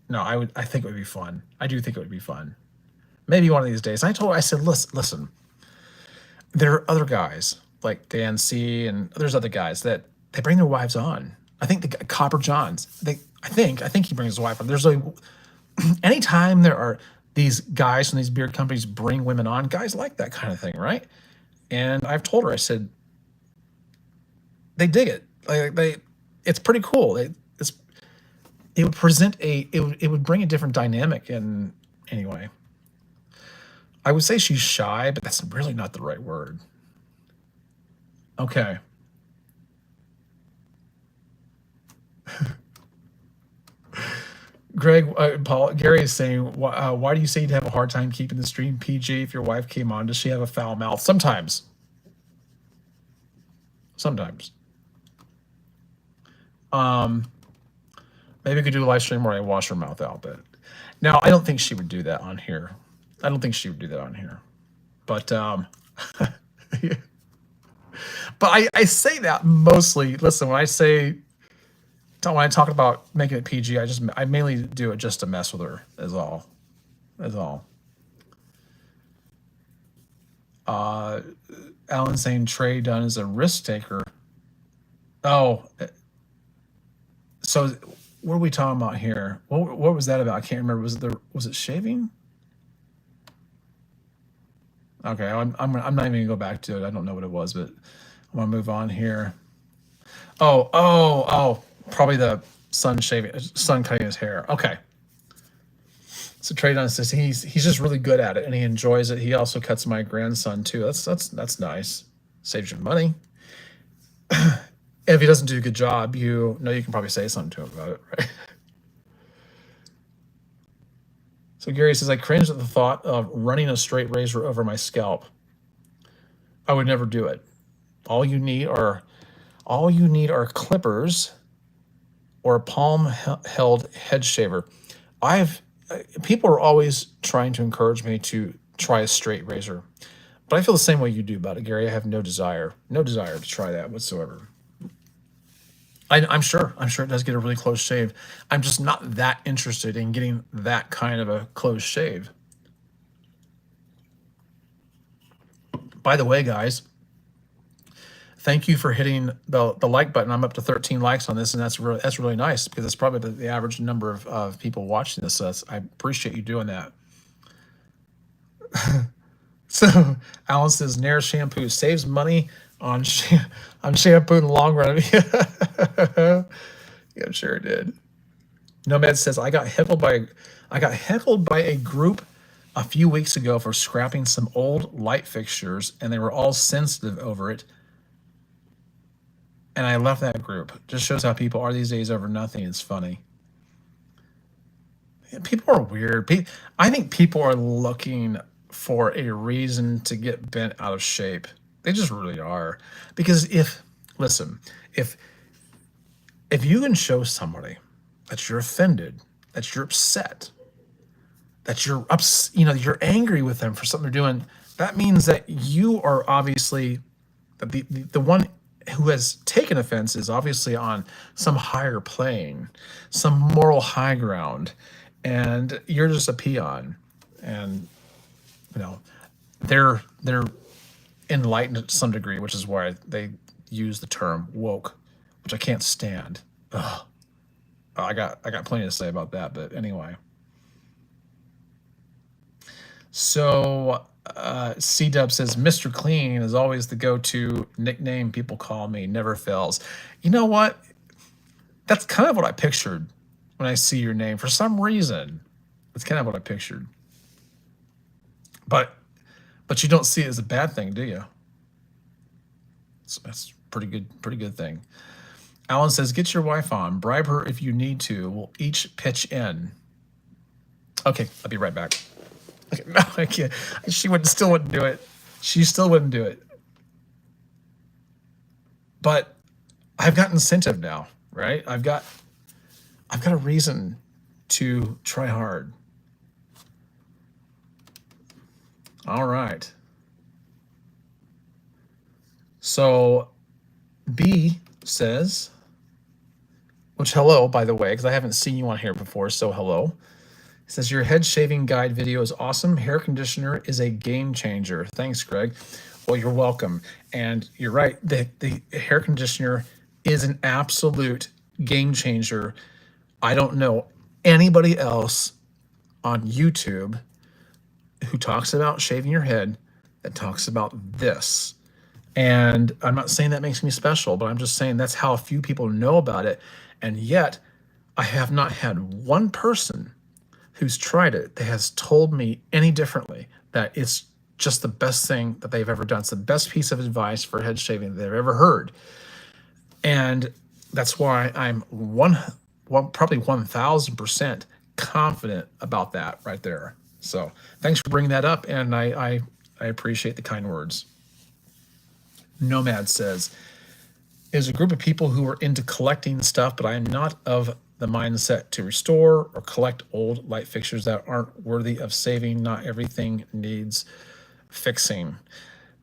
no, I think it would be fun. I do think it would be fun. Maybe one of these days. I said, listen, there are other guys like Dan C. and there's other guys that they bring their wives on. I think the Copper Johns. I think he brings his wife on. There's anytime there are these guys from these beard companies bring women on, guys like that kind of thing, right? And I've told her, I said, they dig it. It's pretty cool. It would present it would bring a different dynamic. And anyway, I would say she's shy, but that's really not the right word. Okay. Greg, Gary is saying, why do you say you'd have a hard time keeping the stream PG if your wife came on? Does she have a foul mouth? Sometimes. Maybe we could do a live stream where I wash her mouth out. But now, I don't think she would do that on here. But but I say that mostly. Listen, when I talk about making it PG, I mainly do it just to mess with her. Is all. Alan saying Trey Dunn is a risk taker. Oh, so what are we talking about here? What was that about? I can't remember. Was it shaving? Okay, I'm not even gonna go back to it. I don't know what it was, but I want to move on here. Oh, probably the son cutting his hair. Okay. So Traydon says he's just really good at it and he enjoys it. He also cuts my grandson too. That's nice. Saves you money. If he doesn't do a good job, you can probably say something to him about it, right? So Gary says, I cringe at the thought of running a straight razor over my scalp. I would never do it. All you need are clippers or a palm-held head shaver. People are always trying to encourage me to try a straight razor, but I feel the same way you do about it, Gary. I have no desire to try that whatsoever. I'm sure it does get a really close shave. I'm just not that interested in getting that kind of a close shave. By the way, guys, thank you for hitting the like button. I'm up to 13 likes on this, and that's really nice because it's probably the average number of people watching this. So I appreciate you doing that. So Alan says Nair shampoo saves money on shampoo in the long run. Yeah, I'm sure it did. Nomad says I got heckled by a group a few weeks ago for scrapping some old light fixtures, and they were all sensitive over it. And I left that group. Just shows how people are these days over nothing. It's funny. People are weird. I think people are looking for a reason to get bent out of shape. They just really are. Because if you can show somebody that you're offended, that you're upset, that you're angry with them for something they're doing, that means that you are obviously the one who has taken offense is obviously on some higher plane, some moral high ground, and you're just a peon. And they're enlightened to some degree, which is why they use the term woke, which I can't stand. Ugh. I got plenty to say about that, but anyway. So C-Dub says, Mr. Clean is always the go-to nickname people call me, never fails. You know what? That's kind of what I pictured when I see your name. For some reason, that's kind of what I pictured. But you don't see it as a bad thing, do you? That's pretty good thing. Alan says, get your wife on. Bribe her if you need to. We'll each pitch in. Okay, I'll be right back. Okay, no, I can't. She still wouldn't do it. She still wouldn't do it. But I've got incentive now, right? I've got a reason to try hard. All right. So B says, which hello, by the way, because I haven't seen you on here before, so hello. It says, your head shaving guide video is awesome. Hair conditioner is a game changer. Thanks, Greg. Well, you're welcome. And you're right. The hair conditioner is an absolute game changer. I don't know anybody else on YouTube who talks about shaving your head that talks about this. And I'm not saying that makes me special, but I'm just saying that's how few people know about it. And yet I have not had one person who's tried it that has told me any differently, that it's just the best thing that they've ever done. It's the best piece of advice for head shaving they've ever heard. And that's why I'm probably 1,000% confident about that right there. So thanks for bringing that up, and I appreciate the kind words. Nomad says, there's a group of people who are into collecting stuff, but I am not of the mindset to restore or collect old light fixtures that aren't worthy of saving. Not everything needs fixing.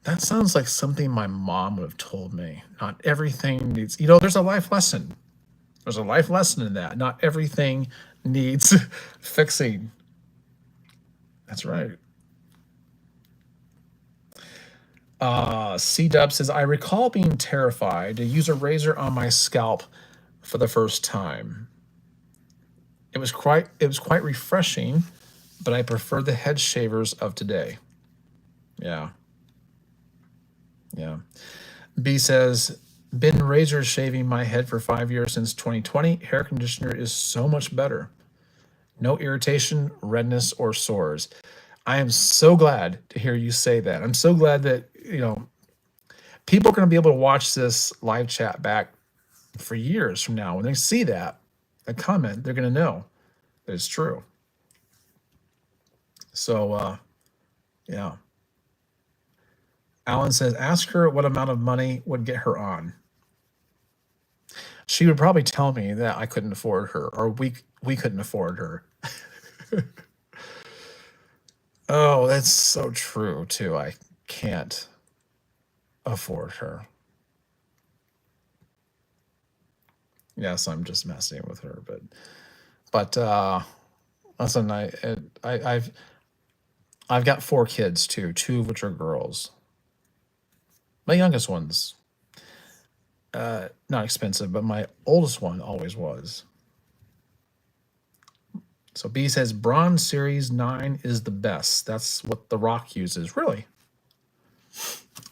That sounds like something my mom would have told me. Not everything needs, there's a life lesson. There's a life lesson in that. Not everything needs fixing. That's right. C-Dub says, I recall being terrified to use a razor on my scalp for the first time. It was quite refreshing, but I prefer the head shavers of today. Yeah. B says, Been razor shaving my head for 5 years since 2020. Hair conditioner is so much better. No irritation, redness, or sores. I am so glad to hear you say that. I'm so glad that, people are going to be able to watch this live chat back for years from now. When they see that, a comment, they're going to know that it's true. So, yeah. Alan says, ask her what amount of money would get her on. She would probably tell me that I couldn't afford her, or we couldn't afford her. Oh, that's so true too. I can't afford her. Yes, I'm just messing with her, but listen, I've got 4 kids too, 2 of which are girls. My youngest one's not expensive, but my oldest one always was. So B says Bronze Series 9 is the best. That's what The Rock uses. Really?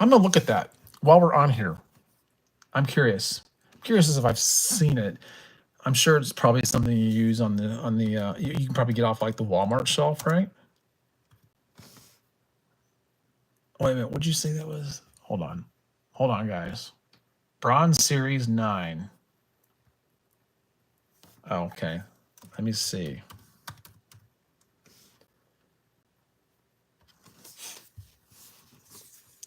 I'm gonna look at that while we're on here. I'm curious. I'm curious as if I've seen it. I'm sure it's probably something you use on the you can probably get off like the Walmart shelf, right? Wait a minute, what'd you say that was? Hold on. Hold on, guys. Bronze Series 9. Oh, okay. Let me see.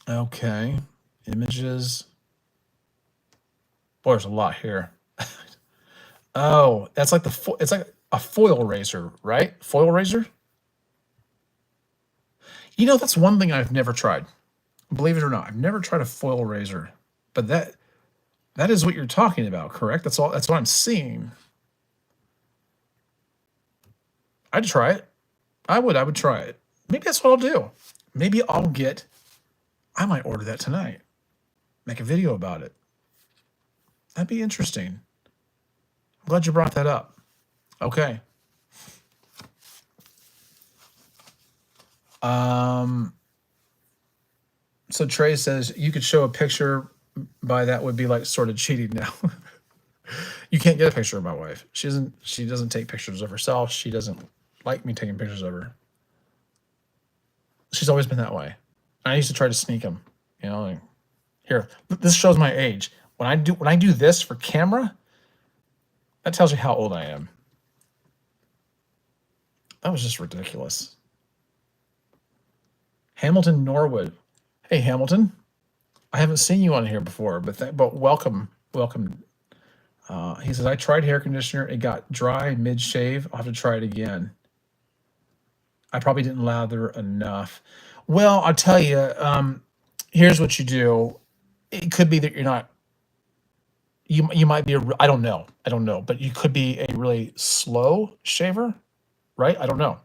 Okay. Images. Boy, there's a lot here. Oh, that's like it's like a foil razor, right? Foil razor? That's one thing I've never tried. Believe it or not, I've never tried a foil razor. But that is what you're talking about, correct? That's what I'm seeing. I'd try it. I would try it. Maybe that's what I'll do. Maybe I might order that tonight. Make a video about it. That'd be interesting. I'm glad you brought that up. Okay. So Trey says you could show a picture by that would be like sort of cheating now. You can't get a picture of my wife. She doesn't take pictures of herself. She doesn't like me taking pictures of her. She's always been that way. I used to try to sneak them. Like, here, this shows my age. When I do this for camera, that tells you how old I am. That was just ridiculous. Hamilton Norwood. Hey, Hamilton. I haven't seen you on here before, but welcome. He says, I tried hair conditioner. It got dry mid-shave. I'll have to try it again. I probably didn't lather enough. Well, I'll tell you, here's what you do. It could be that you're not, you might be I don't know, but you could be a really slow shaver, right? I don't know.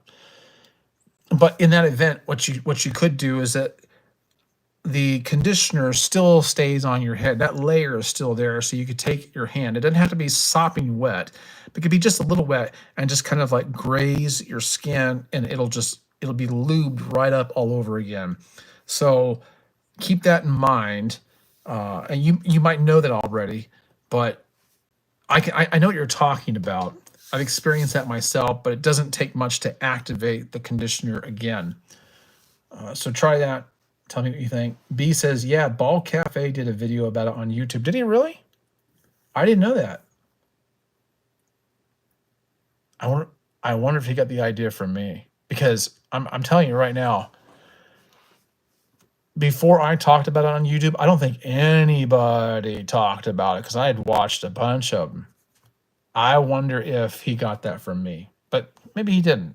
But in that event, what you could do is that the conditioner still stays on your head. That layer is still there, so you could take your hand. It doesn't have to be sopping wet. It could be just a little wet and just kind of like graze your skin, and it'll be lubed right up all over again. So keep that in mind. And you might know that already, but I know what you're talking about. I've experienced that myself, but it doesn't take much to activate the conditioner again. So try that. Tell me what you think. B says, yeah, Ball Cafe did a video about it on YouTube. Did he really? I didn't know that. I wonder if he got the idea from me, because I'm telling you right now, before I talked about it on YouTube, I don't think anybody talked about it because I had watched a bunch of them. I wonder if he got that from me, but maybe he didn't.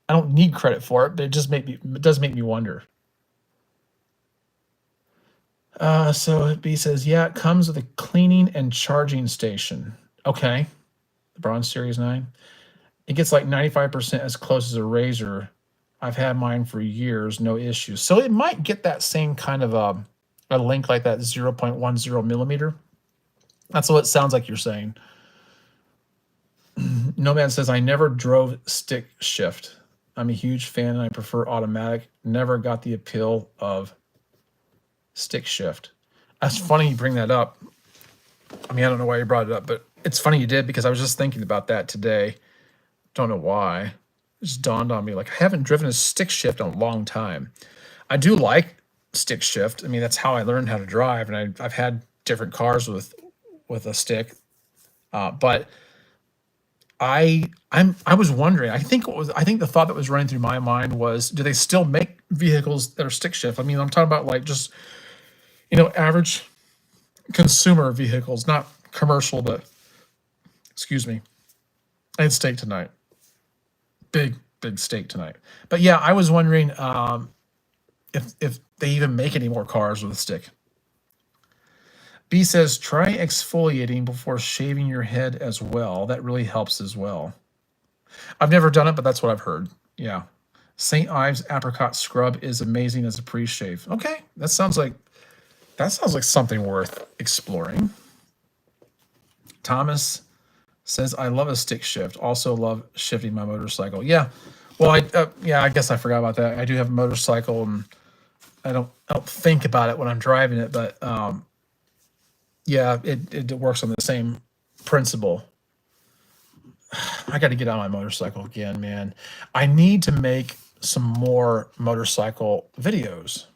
I don't need credit for it, but it does make me wonder. So B says, yeah, it comes with a cleaning and charging station. Okay. The Bronze Series 9. It gets like 95% as close as a razor. I've had mine for years, no issues. So it might get that same kind of a length like that 0.10 millimeter. That's what it sounds like you're saying. Nomad says, I never drove stick shift. I'm a huge fan and I prefer automatic. Never got the appeal of stick shift. That's funny you bring that up. I mean, I don't know why you brought it up, but it's funny you did because I was just thinking about that today. Don't know why. It just dawned on me like I haven't driven a stick shift in a long time. I do like stick shift. I mean, that's how I learned how to drive, and I've had different cars with a stick. But I was wondering. I think the thought that was running through my mind was, do they still make vehicles that are stick shift? I mean, I'm talking about like just average consumer vehicles, not commercial. But excuse me, I had steak tonight. Big steak tonight. But yeah, I was wondering if they even make any more cars with a stick. B says, try exfoliating before shaving your head as well. That really helps as well. I've never done it, but that's what I've heard. Yeah. St. Ives apricot scrub is amazing as a pre-shave. Okay, that sounds like something worth exploring. Thomas says, I love a stick shift. Also love shifting my motorcycle. Yeah. Well, I guess I forgot about that. I do have a motorcycle, and I don't think about it when I'm driving it, but yeah, it works on the same principle. I got to get on my motorcycle again, man. I need to make some more motorcycle videos.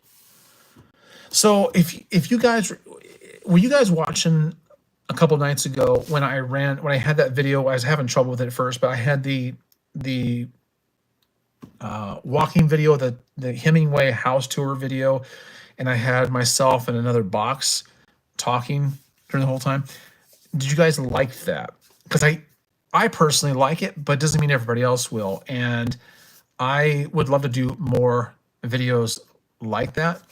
So if you guys were you guys watching a couple nights ago when I had that video, I was having trouble with it at first, but I had the walking video, the Hemingway house tour video, and I had myself in another box talking during the whole time. Did you guys like that? Because I personally like it, but it doesn't mean everybody else will. And I would love to do more videos like that.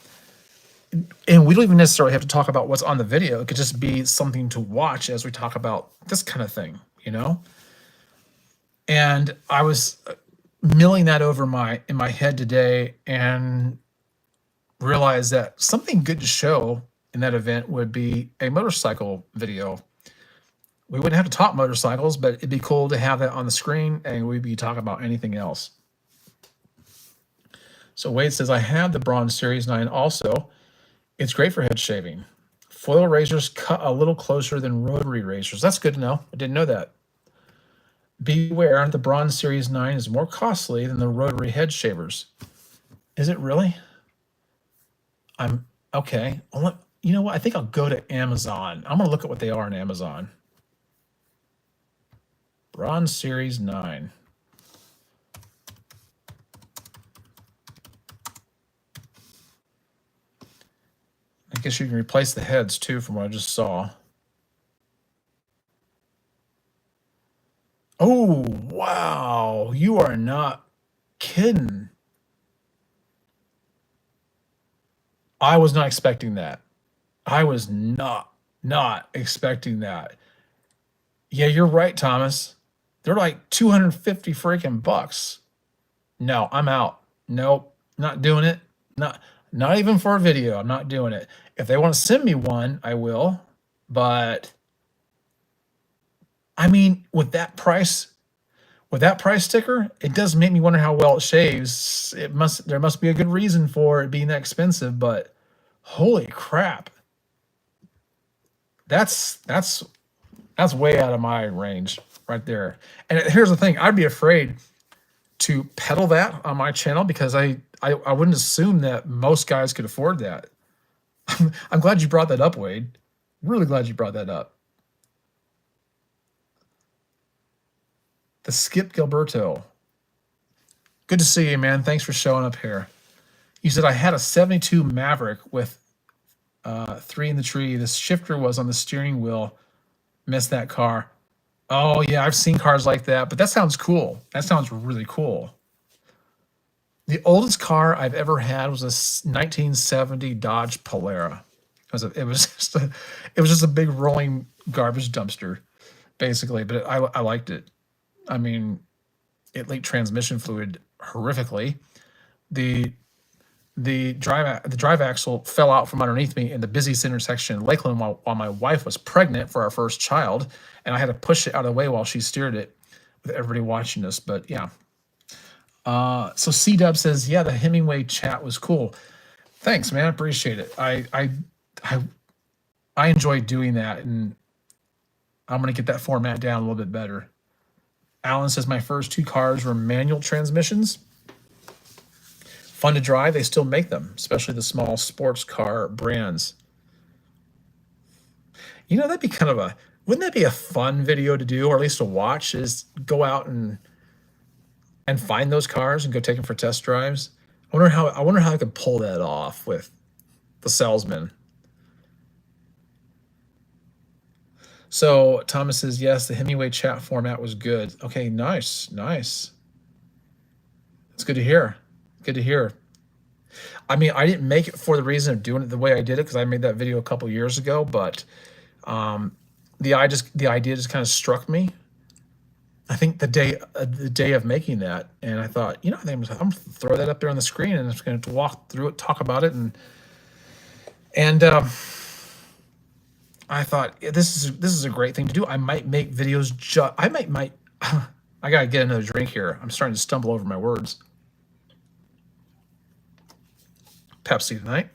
And we don't even necessarily have to talk about what's on the video. It could just be something to watch as we talk about this kind of thing, And I was milling that over in my head today and realized that something good to show in that event would be a motorcycle video. We wouldn't have to talk motorcycles, but it'd be cool to have that on the screen, and we'd be talking about anything else. So Wade says, I have the Braun Series 9 also. It's great for head shaving. Foil razors cut a little closer than rotary razors. That's good to know. I didn't know that. Beware, the Braun Series 9 is more costly than the rotary head shavers. Is it really? I'm okay. You know what? I think I'll go to Amazon. I'm going to look at what they are on Amazon. Braun Series 9. I guess you can replace the heads too from what I just saw. Oh, wow. You are not kidding. I was not expecting that. I was not expecting that. Yeah, you're right, Thomas. They're like 250 freaking bucks. No, I'm out. Nope, not doing it. Not even for a video. I'm not doing it. If they want to send me one, I will. But I mean, with that price sticker, it does make me wonder how well it shaves. There must be a good reason for it being that expensive, but holy crap. That's way out of my range right there. And here's the thing, I'd be afraid to peddle that on my channel because I wouldn't assume that most guys could afford that. I'm glad you brought that up, Wade. Really glad you brought that up. The Skip Gilberto. Good to see you, man. Thanks for showing up here. You said I had a 72 Maverick with 3 in the tree. The shifter was on the steering wheel. Missed that car. Oh, yeah, I've seen cars like that, but that sounds cool. That sounds really cool. The oldest car I've ever had was a 1970 Dodge Polara. It was just a big rolling garbage dumpster, basically. But I liked it. I mean, it leaked transmission fluid horrifically. The drive axle fell out from underneath me in the busiest intersection in Lakeland while my wife was pregnant for our first child, and I had to push it out of the way while she steered it with everybody watching us. But yeah. So C-Dub says, yeah, the Hemingway chat was cool. Thanks, man. I appreciate it. I enjoy doing that, and I'm going to get that format down a little bit better. Alan says my first 2 cars were manual transmissions. Fun to drive. They still make them, especially the small sports car brands. You know, that'd be kind of a, wouldn't that be a fun video to do, or at least to watch, is go out and find those cars and go take them for test drives. I wonder how I could pull that off with the salesman. So Thomas says, yes, the Hemingway chat format was good. Okay, nice, nice. It's good to hear. Good to hear. I mean, I didn't make it for the reason of doing it the way I did it, because I made that video a couple years ago, but the idea just kind of struck me. I think the day of making that, and I thought, you know, I'm gonna throw that up there on the screen, and I'm just going to walk through it, talk about it, and I thought, yeah, this is a great thing to do. I might make videos. I might. I gotta get another drink here. I'm starting to stumble over my words. Pepsi tonight,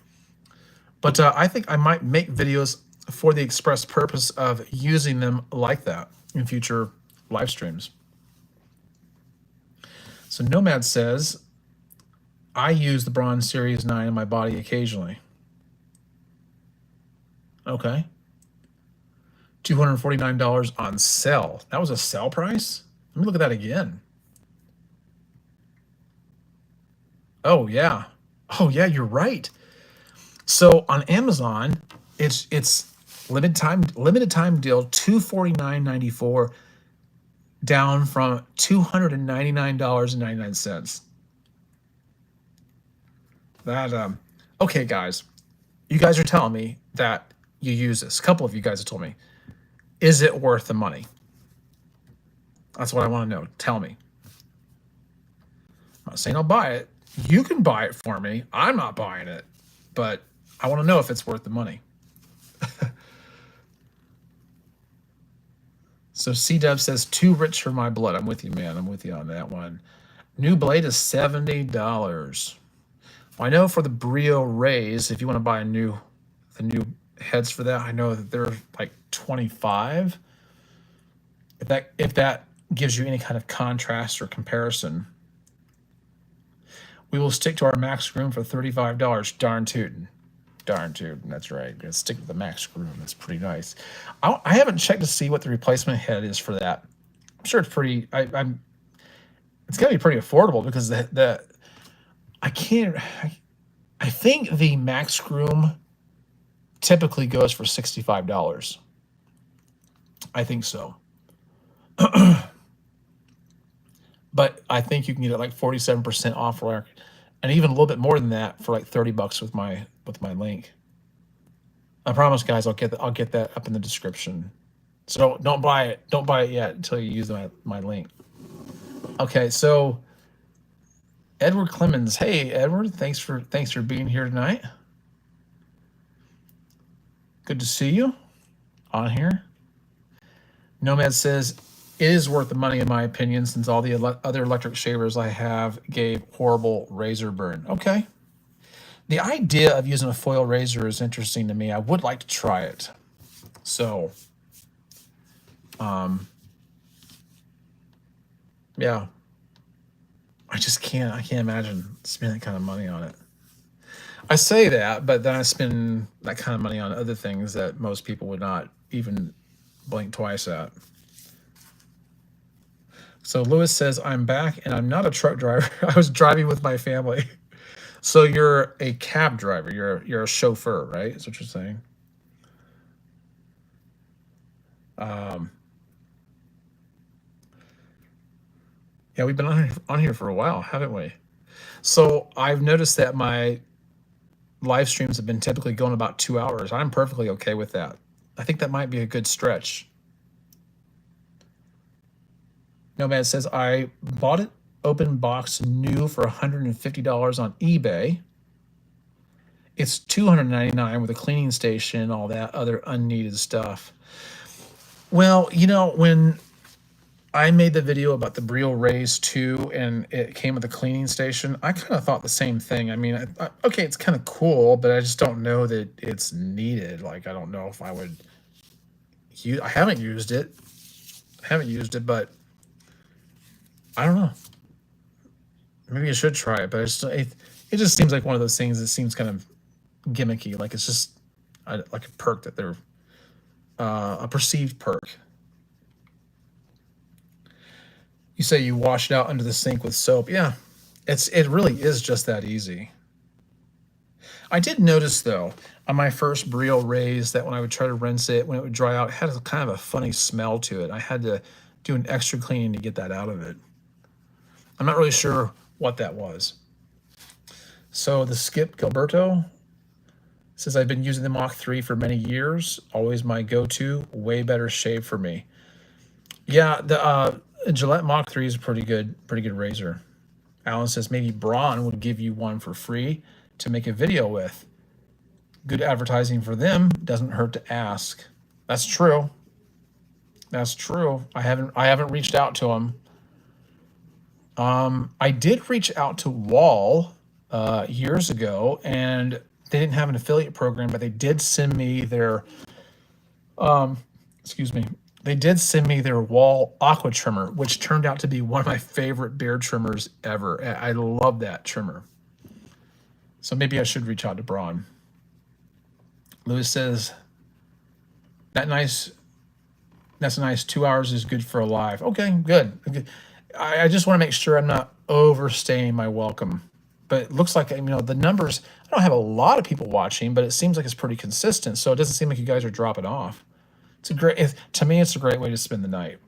but I think I might make videos for the express purpose of using them like that in future live streams. So Nomad says, I use the Bronze Series 9 in my body occasionally. Okay. $249 on sale. That was a sale price? Let me look at that again. Oh, yeah. Oh, yeah, you're right. So on Amazon, it's limited time deal, $249.94, down from $299.99. That okay, guys. You guys are telling me that you use this. A couple of you guys have told me. Is it worth the money? That's what I want to know. Tell me. I'm not saying I'll buy it. You can buy it for me. I'm not buying it. But I want to know if it's worth the money. So C-Dub says, too rich for my blood. I'm with you, man. I'm with you on that one. New blade is $70. Well, I know for the Brio Rays, if you want to buy the new heads for that, I know that they're like $25. If that gives you any kind of contrast or comparison. We will stick to our max groom for $35. Darn tootin'. Darn tootin'. That's right. Gonna stick with the max groom. That's pretty nice. I haven't checked to see what the replacement head is for that. I'm sure it's pretty. It's gonna be pretty affordable, because I think the max groom typically goes for $65. I think so. But I think you can get it like 47% off, and even a little bit more than that for like $30 with my link. I promise, guys, I'll get that up in the description. So don't buy it. Don't buy it yet until you use my link. Okay, so Edward Clemens. Hey, Edward, thanks for being here tonight. Good to see you on here. Nomad says, it is worth the money in my opinion, since all the other electric shavers I have gave horrible razor burn. Okay. The idea of using a foil razor is interesting to me. I would like to try it. So, yeah. I can't imagine spending that kind of money on it. I say that, but then I spend that kind of money on other things that most people would not even blink twice at. So Lewis says, I'm back and I'm not a truck driver. I was driving with my family. So you're a cab driver. You're a chauffeur, right? That's what you're saying. Yeah, we've been on here for a while, haven't we? So I've noticed that my live streams have been typically going about 2 hours. I'm perfectly okay with that. I think that might be a good stretch. Nomad says, I bought it open box new for $150 on eBay. It's $299 with a cleaning station and all that other unneeded stuff. Well, you know, when I made the video about the Brio Raise 2 and it came with a cleaning station. I kind of thought the same thing. I mean, okay, it's kind of cool, but I just don't know that it's needed. Like, I don't know if I would use, I haven't used it. But I don't know. Maybe I should try it, but it just seems like one of those things that seems kind of gimmicky. Like it's just like a perk that they're a perceived perk. You say you wash it out under the sink with soap. Yeah, it really is just that easy. I did notice though on my first Brio Raise that when I would try to rinse it, when it would dry out, it had a kind of a funny smell to it. I had to do an extra cleaning to get that out of it. I'm not really sure what that was. So the Skip Gilberto says, I've been using the Mach 3 for many years. Always my go-to. Way better shave for me. Yeah, the Gillette Mach 3 is a pretty good razor. Alan says maybe Braun would give you one for free to make a video with. Good advertising for them. Doesn't hurt to ask. That's true. That's true. I haven't reached out to them. I did reach out to Wahl years ago, and they didn't have an affiliate program, but they did send me their excuse me. They did send me their Wahl Aqua trimmer, which turned out to be one of my favorite beard trimmers ever. I love that trimmer. So maybe I should reach out to Braun. Lewis says, that's nice. 2 hours is good for a live. Okay, good. I just want to make sure I'm not overstaying my welcome. But it looks like, the numbers, I don't have a lot of people watching, but it seems like it's pretty consistent. So it doesn't seem like you guys are dropping off. To me, it's a great way to spend the night.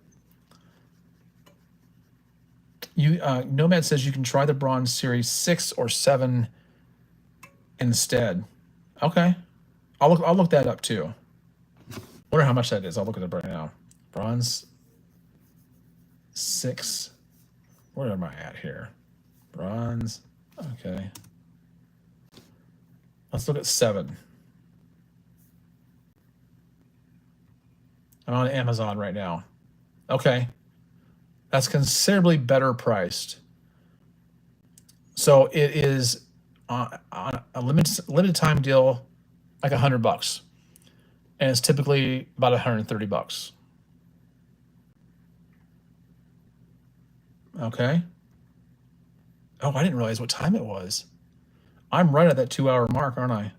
Nomad says you can try the Bronze Series 6 or 7 instead. Okay. I'll look that up too. Wonder how much that is. I'll look it up right now. Bronze 6. Where am I at here? Bronze. Okay. Let's look at 7. I'm on Amazon right now. Okay. That's considerably better priced. So it is on a limited time deal, like $100, and it's typically about $130. Okay. Oh, I didn't realize what time it was. I'm right at that 2-hour mark, aren't I?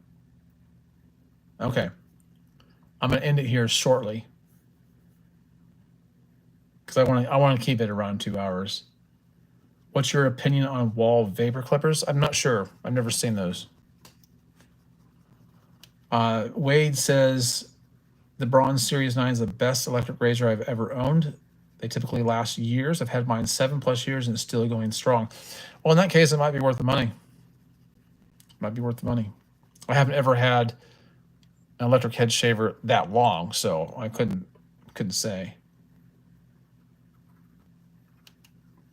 Okay. I'm gonna end it here shortly because I want to keep it around 2 hours. What's your opinion on Wahl vapor clippers? I'm not sure. I've never seen those. Wade says the Bronze Series 9 is the best electric razor I've ever owned. They typically last years. I've had mine 7+ years and it's still going strong. Well, in that case, it might be worth the money. Might be worth the money. I haven't ever had an electric head shaver that long, so I couldn't say.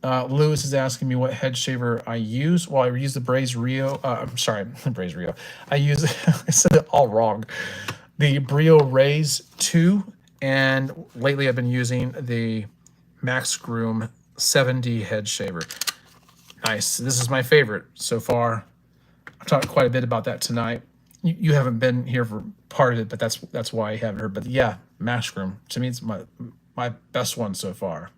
Lewis is asking me what head shaver I use. Well, I use the Brio. I'm sorry, Brio. I said it all wrong. The Brio Raise 2, and lately I've been using the Max Groom 7D head shaver. Nice. This is my favorite so far. I've talked quite a bit about that tonight. You haven't been here for part of it, but that's why I haven't heard. But yeah, Max Groom, to me, it's my best one so far.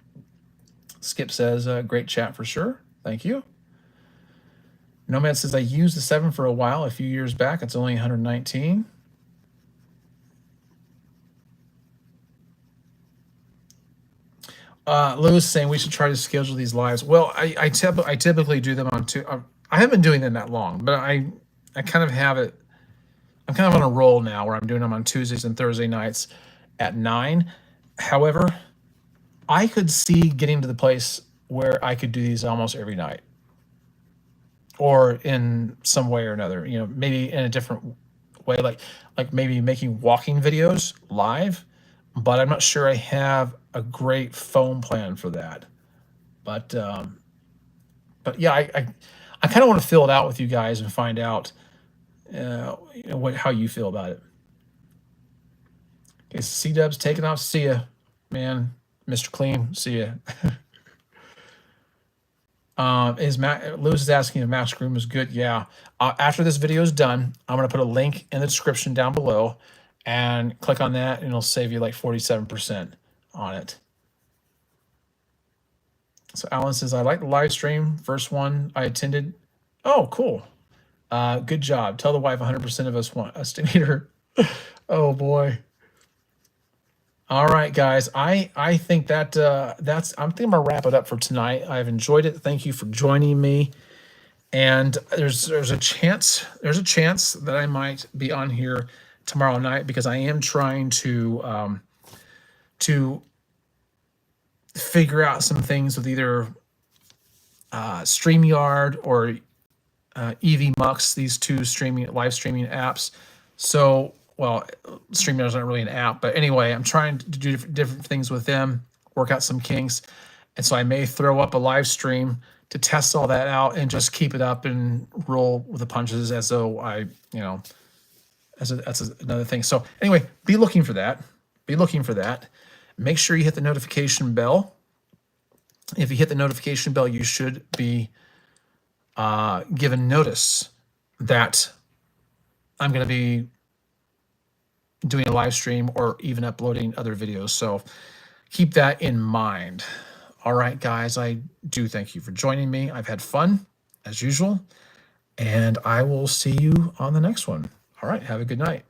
Skip says, great chat for sure. Thank you. Nomad says, I used the 7 for a while. A few years back, it's only 119. Lewis saying we should try to schedule these lives. Well, I typically do them on two. I haven't been doing them that long, but I kind of have it. I'm kind of on a roll now where I'm doing them on Tuesdays and Thursday nights at 9. However, I could see getting to the place where I could do these almost every night, or in some way or another. Maybe in a different way, like maybe making walking videos live. But I'm not sure I have a great phone plan for that. But yeah, I kind of want to fill it out with you guys and find out how you feel about it. Okay, C-Dub's taking off. See ya, man. Mr. Clean. See ya. Lewis is asking if Max Groom is good. Yeah. After this video is done, I'm going to put a link in the description down below and click on that, and it'll save you like 47% on it. So Alan says, I like the live stream. First one I attended. Oh, cool. Good job. Tell the wife 100% of us want us to meet her. Oh, boy. All right, guys. I think that I'm gonna wrap it up for tonight. I've enjoyed it. Thank you for joining me. And there's a chance that I might be on here tomorrow night, because I am trying to figure out some things with either StreamYard or EV these two live streaming apps. So, well, StreamYard is not really an app, but anyway, I'm trying to do different things with them, work out some kinks. And so I may throw up a live stream to test all that out and just keep it up and roll with the punches as though that's another thing. So anyway, be looking for that. Be looking for that. Make sure you hit the notification bell. If you hit the notification bell, you should be given notice that I'm going to be doing a live stream or even uploading other videos. So keep that in mind. All right, guys, I do thank you for joining me. I've had fun as usual, and I will see you on the next one. All right, have a good night.